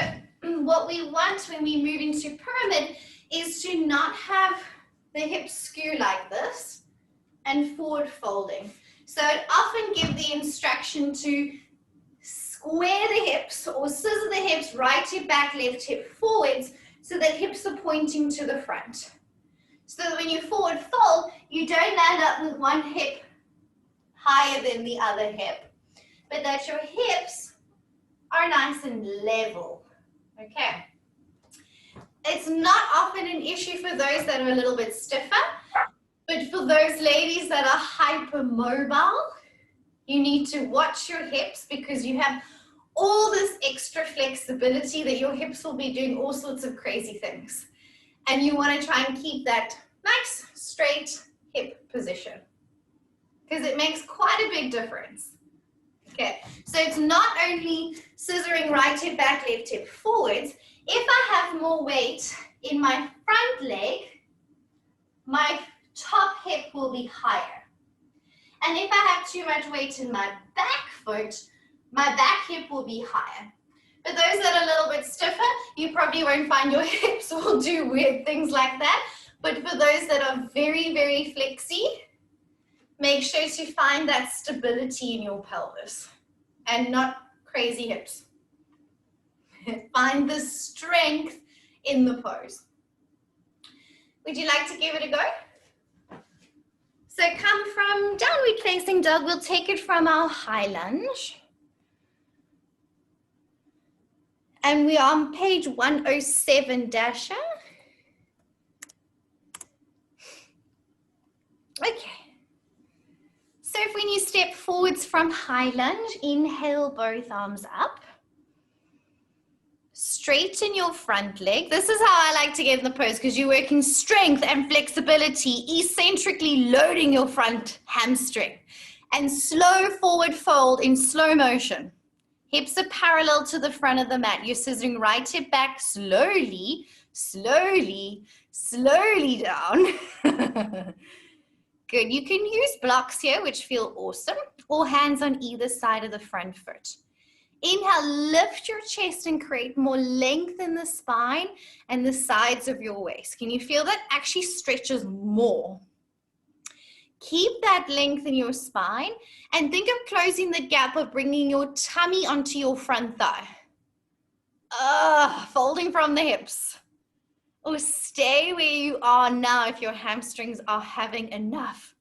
what we want when we move into pyramid is to not have the hips skew like this and forward folding. So I'd often give the instruction to square the hips or scissor the hips, right hip back, left hip forwards, so that hips are pointing to the front. So that when you forward fold, you don't land up with one hip higher than the other hip, but that your hips are nice and level, okay? It's not often an issue for those that are a little bit stiffer, but for those ladies that are hypermobile, you need to watch your hips because you have all this extra flexibility that your hips will be doing all sorts of crazy things. And you want to try and keep that nice, straight hip position because it makes quite a big difference. Okay, so it's not only scissoring right hip back, left hip forwards. If I have more weight in my front leg, my top hip will be higher. And if I have too much weight in my back foot, my back hip will be higher. But those that are a little bit stiffer, you probably won't find your hips will do weird things like that. But for those that are very, very flexy, make sure to find that stability in your pelvis and not crazy hips. Find the strength in the pose. Would you like to give it a go? So come from downward facing dog. We'll take it from our high lunge. And we are on page 107, Dasha. Okay. So if when you step forwards from high lunge, inhale both arms up. Straighten your front leg. This is how I like to get in the pose because you're working strength and flexibility, eccentrically loading your front hamstring. And slow forward fold in slow motion. Hips are parallel to the front of the mat. You're scissoring right hip back slowly, slowly, slowly down. Good. You can use blocks here, which feel awesome, or hands on either side of the front foot. Inhale, lift your chest and create more length in the spine and the sides of your waist. Can you feel that? Actually stretches more. Keep that length in your spine and think of closing the gap of bringing your tummy onto your front thigh. Folding from the hips. Or stay where you are now if your hamstrings are having enough.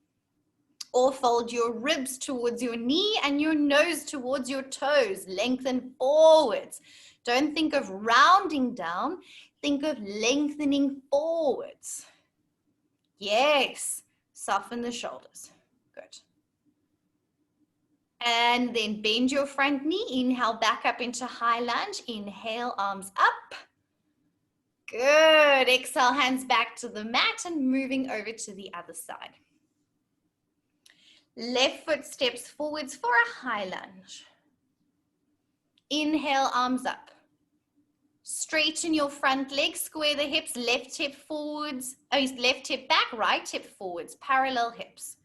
Or fold your ribs towards your knee and your nose towards your toes. Lengthen forwards. Don't think of rounding down. Think of lengthening forwards. Yes. Soften the shoulders. Good. And then bend your front knee. Inhale back up into high lunge. Inhale, arms up. Good. Exhale, hands back to the mat and moving over to the other side. Left foot steps forwards for a high lunge. Inhale, arms up. Straighten your front leg, square the hips, left hip forwards, left hip back, right hip forwards, parallel hips.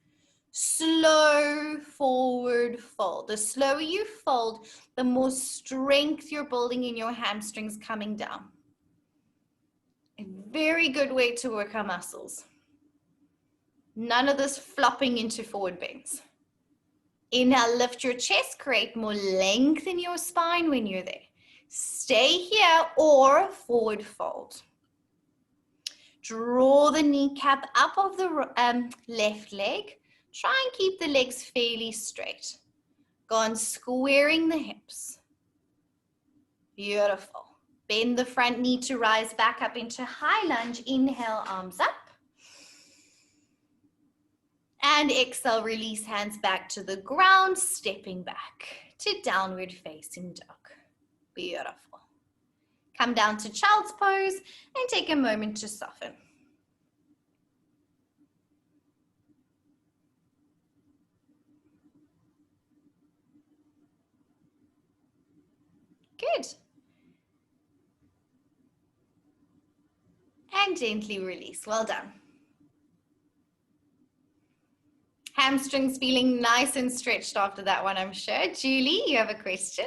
Slow forward fold. The slower you fold, the more strength you're building in your hamstrings coming down. A very good way to work our muscles. None of this flopping into forward bends. Inhale, lift your chest, create more length in your spine when you're there. Stay here or forward fold. Draw the kneecap up of the left leg. Try and keep the legs fairly straight. Go on squaring the hips. Beautiful. Bend the front knee to rise back up into high lunge. Inhale, arms up. And exhale, release hands back to the ground, stepping back to downward facing dog. Beautiful. Come down to child's pose and take a moment to soften. Good. And gently release. Well done. Hamstrings feeling nice and stretched after that one, I'm sure. Julie, you have a question?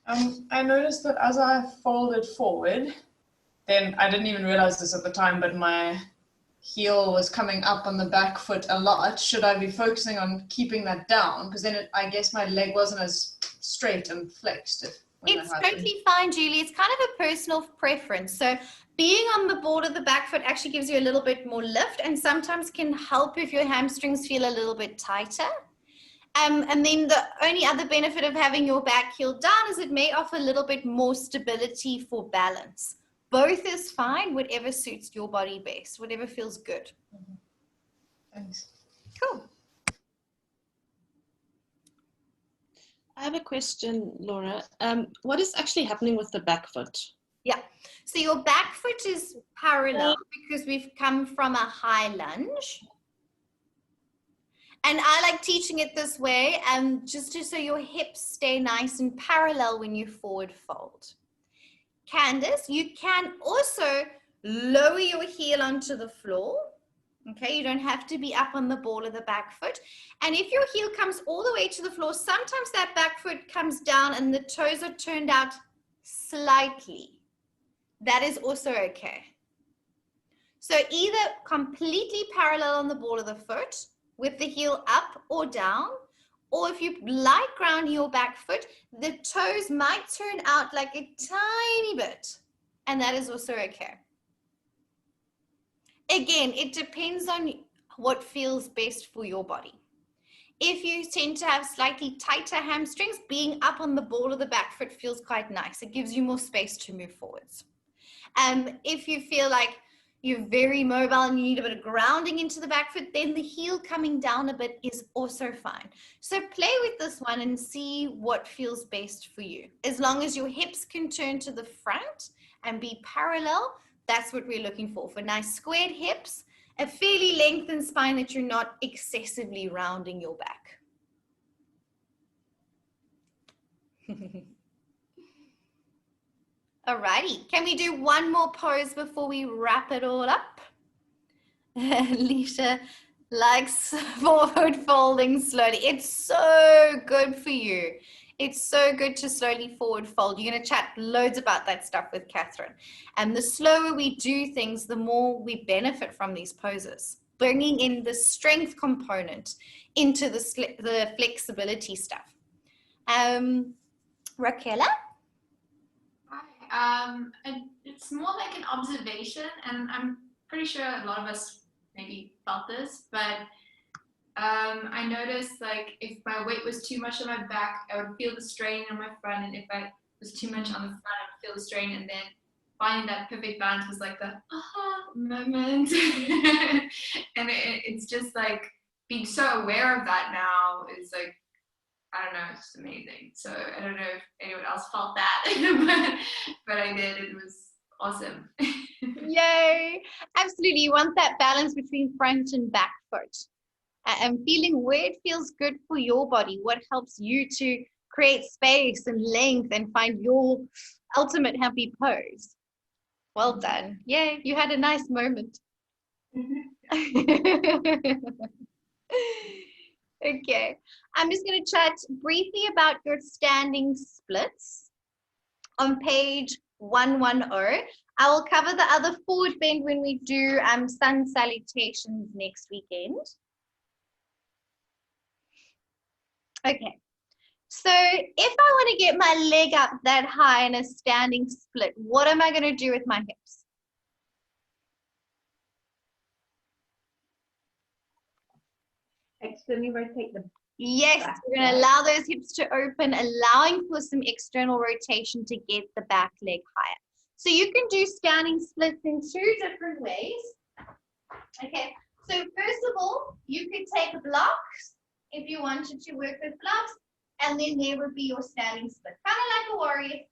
I noticed that as I folded forward, then I didn't even realize this at the time, but my heel was coming up on the back foot a lot. Should I be focusing on keeping that down? Because then I guess my leg wasn't as straight and flexed. It's totally fine, Julie. It's kind of a personal preference. So being on the board of the back foot actually gives you a little bit more lift and sometimes can help if your hamstrings feel a little bit tighter. And then the only other benefit of having your back heel down is it may offer a little bit more stability for balance. Both is fine, whatever suits your body best, whatever feels good. Thanks. Cool. I have a question, Laura. What is actually happening with the back foot? Yeah, so your back foot is parallel because we've come from a high lunge. And I like teaching it this way, just so your hips stay nice and parallel when you forward fold. Candace, you can also lower your heel onto the floor. Okay, you don't have to be up on the ball of the back foot. And if your heel comes all the way to the floor, sometimes that back foot comes down and the toes are turned out slightly. That is also okay. So either completely parallel on the ball of the foot with the heel up or down, or if you like grounding your back foot, the toes might turn out like a tiny bit, and that is also okay. Again, it depends on what feels best for your body. If you tend to have slightly tighter hamstrings, being up on the ball of the back foot feels quite nice. It gives you more space to move forwards. If you feel like you're very mobile and you need a bit of grounding into the back foot, then the heel coming down a bit is also fine. So play with this one and see what feels best for you. As long as your hips can turn to the front and be parallel, that's what we're looking for nice squared hips, a fairly lengthened spine that you're not excessively rounding your back. Alrighty, can we do one more pose before we wrap it all up? Alicia likes forward folding slowly. It's so good for you. It's so good to slowly forward fold. You're going to chat loads about that stuff with Catherine. And the slower we do things, the more we benefit from these poses. Bringing in the strength component into the flexibility stuff. Raquela? And it's more like an observation, and I'm pretty sure a lot of us maybe felt this, but I noticed like if my weight was too much on my back, I would feel the strain on my front, and if I was too much on the front, I would feel the strain, and then finding that perfect balance was like the aha moment. And it's just like being so aware of that now is like, I don't know, it's just amazing. So I don't know if anyone else felt that, but I did. It was awesome. Yay! Absolutely. You want that balance between front and back foot. And feeling where it feels good for your body, what helps you to create space and length and find your ultimate happy pose. Well done. Yeah, you had a nice moment. Okay, I'm just going to chat briefly about your standing splits on page 110. I will cover the other forward bend when we do sun salutations next weekend. Okay, so if I want to get my leg up that high in a standing split, what am I going to do with my hips? Externally rotate them. Yes, Back, we're going to allow those hips to open, allowing for some external rotation to get the back leg higher. So you can do standing splits in 2 different ways. Okay, so first of all, you could take blocks if you wanted to work with blocks, and then there would be your standing split, kind of like a warrior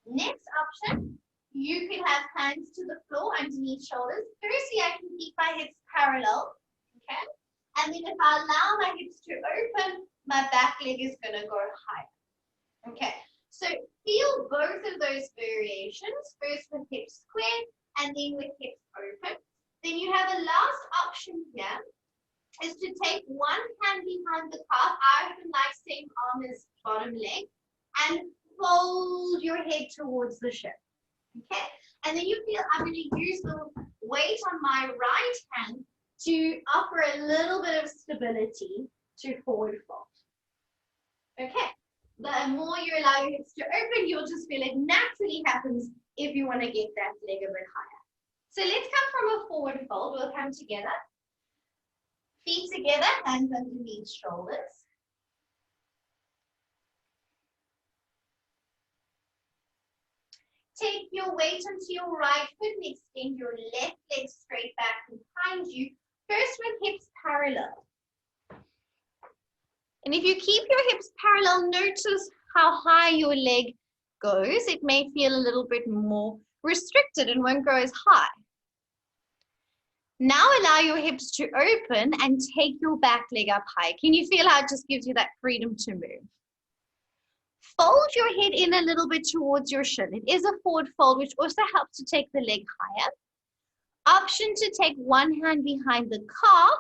3. Next option, you could have hands to the floor underneath shoulders. Firstly, I can keep my hips parallel, okay? And then if I allow my hips to open, my back leg is going to go higher. Okay, so feel both of those variations, first with hips squared and then with hips open. Then you have a last option here, is to take one hand behind the calf. I often like same arm as bottom leg, and fold your head towards the shin. Okay, and then you feel I'm going to use the weight on my right hand to offer a little bit of stability to forward fold. Okay, the more you allow your hips to open, you'll just feel it naturally happens if you want to get that leg a bit higher. So let's come from a forward fold. We'll come together. Feet together, hands underneath shoulders. Take your weight onto your right foot and extend your left leg straight back behind you. First with hips parallel. And if you keep your hips parallel, notice how high your leg goes. It may feel a little bit more restricted and won't go as high. Now allow your hips to open and take your back leg up high. Can you feel how it just gives you that freedom to move? Fold your head in a little bit towards your shin. It is a forward fold, which also helps to take the leg higher. Option to take one hand behind the calf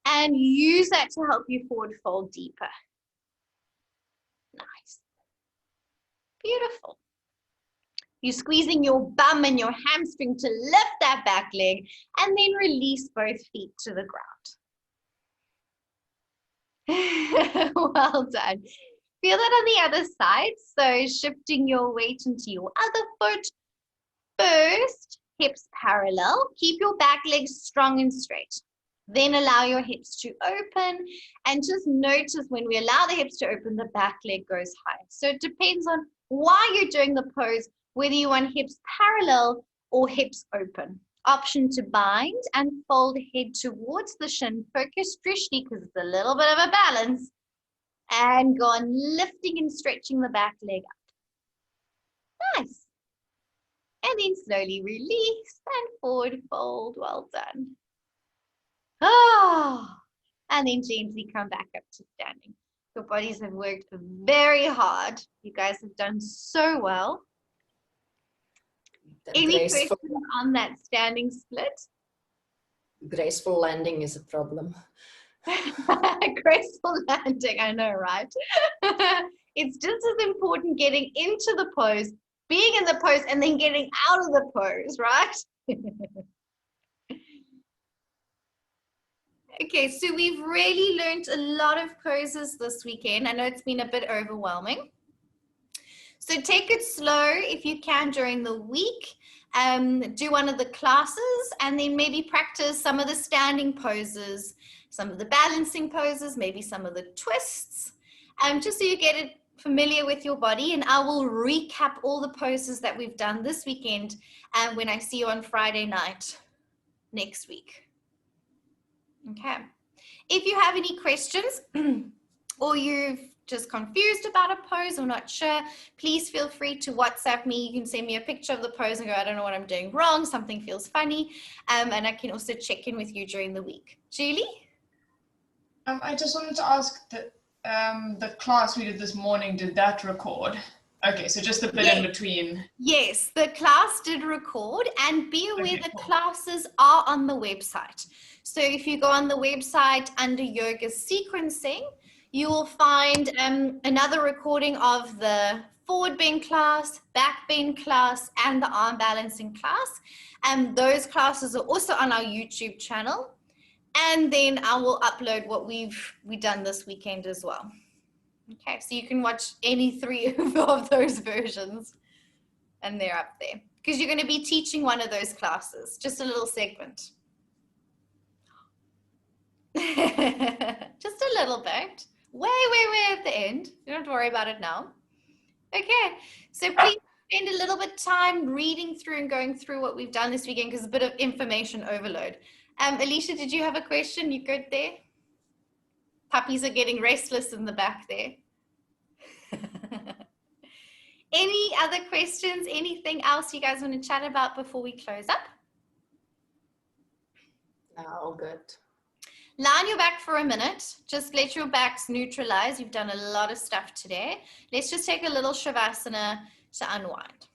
and use that to help you forward fold deeper. Nice. Beautiful. You're squeezing your bum and your hamstring to lift that back leg and then release both feet to the ground. Well done. Feel that on the other side. So shifting your weight into your other foot. First, hips parallel. Keep your back legs strong and straight. Then allow your hips to open and just notice when we allow the hips to open, the back leg goes high. So it depends on why you're doing the pose, whether you want hips parallel or hips open. Option to bind and fold head towards the shin. Focus drishti because it's a little bit of a balance. And go on lifting and stretching the back leg up. Nice. And then slowly release and forward fold. Well done. Ah, and then gently come back up to standing. Your bodies have worked very hard. You guys have done so well. Any questions on that standing split? Graceful landing is a problem. Graceful landing, I know, right? It's just as important getting into the pose, being in the pose, and then getting out of the pose, right? Okay, so we've really learned a lot of poses this weekend. I know it's been a bit overwhelming. So take it slow if you can during the week. Do one of the classes and then maybe practice some of the standing poses, some of the balancing poses, maybe some of the twists, just so you get it familiar with your body. And I will recap all the poses that we've done this weekend when I see you on Friday night next week. Okay. If you have any questions or you've just confused about a pose or not sure, please feel free to WhatsApp me. You can send me a picture of the pose and go, I don't know what I'm doing wrong. Something feels funny. And I can also check in with you during the week. Julie? I just wanted to ask that the class we did this morning, did that record? Okay, so just the bit in between. Yes, the class did record, and be aware Okay, the cool. classes are on the website. So if you go on the website under yoga sequencing, you will find another recording of the forward bend class, back bend class, and the arm balancing class. And those classes are also on our YouTube channel. And then I will upload what we've done this weekend as well. Okay, so you can watch any 3 of those versions, and they're up there because you're going to be teaching one of those classes, just a little segment. Just a little bit, way at the end. You don't have to worry about it now. Okay, so please spend a little bit of time reading through and going through what we've done this weekend, because it's a bit of information overload. Alicia, did you have a question? You good there? Puppies are getting restless in the back there. Any other questions? Anything else you guys want to chat about before we close up? No, all good. Lie on your back for a minute. Just let your backs neutralize. You've done a lot of stuff today. Let's just take a little Shavasana to unwind.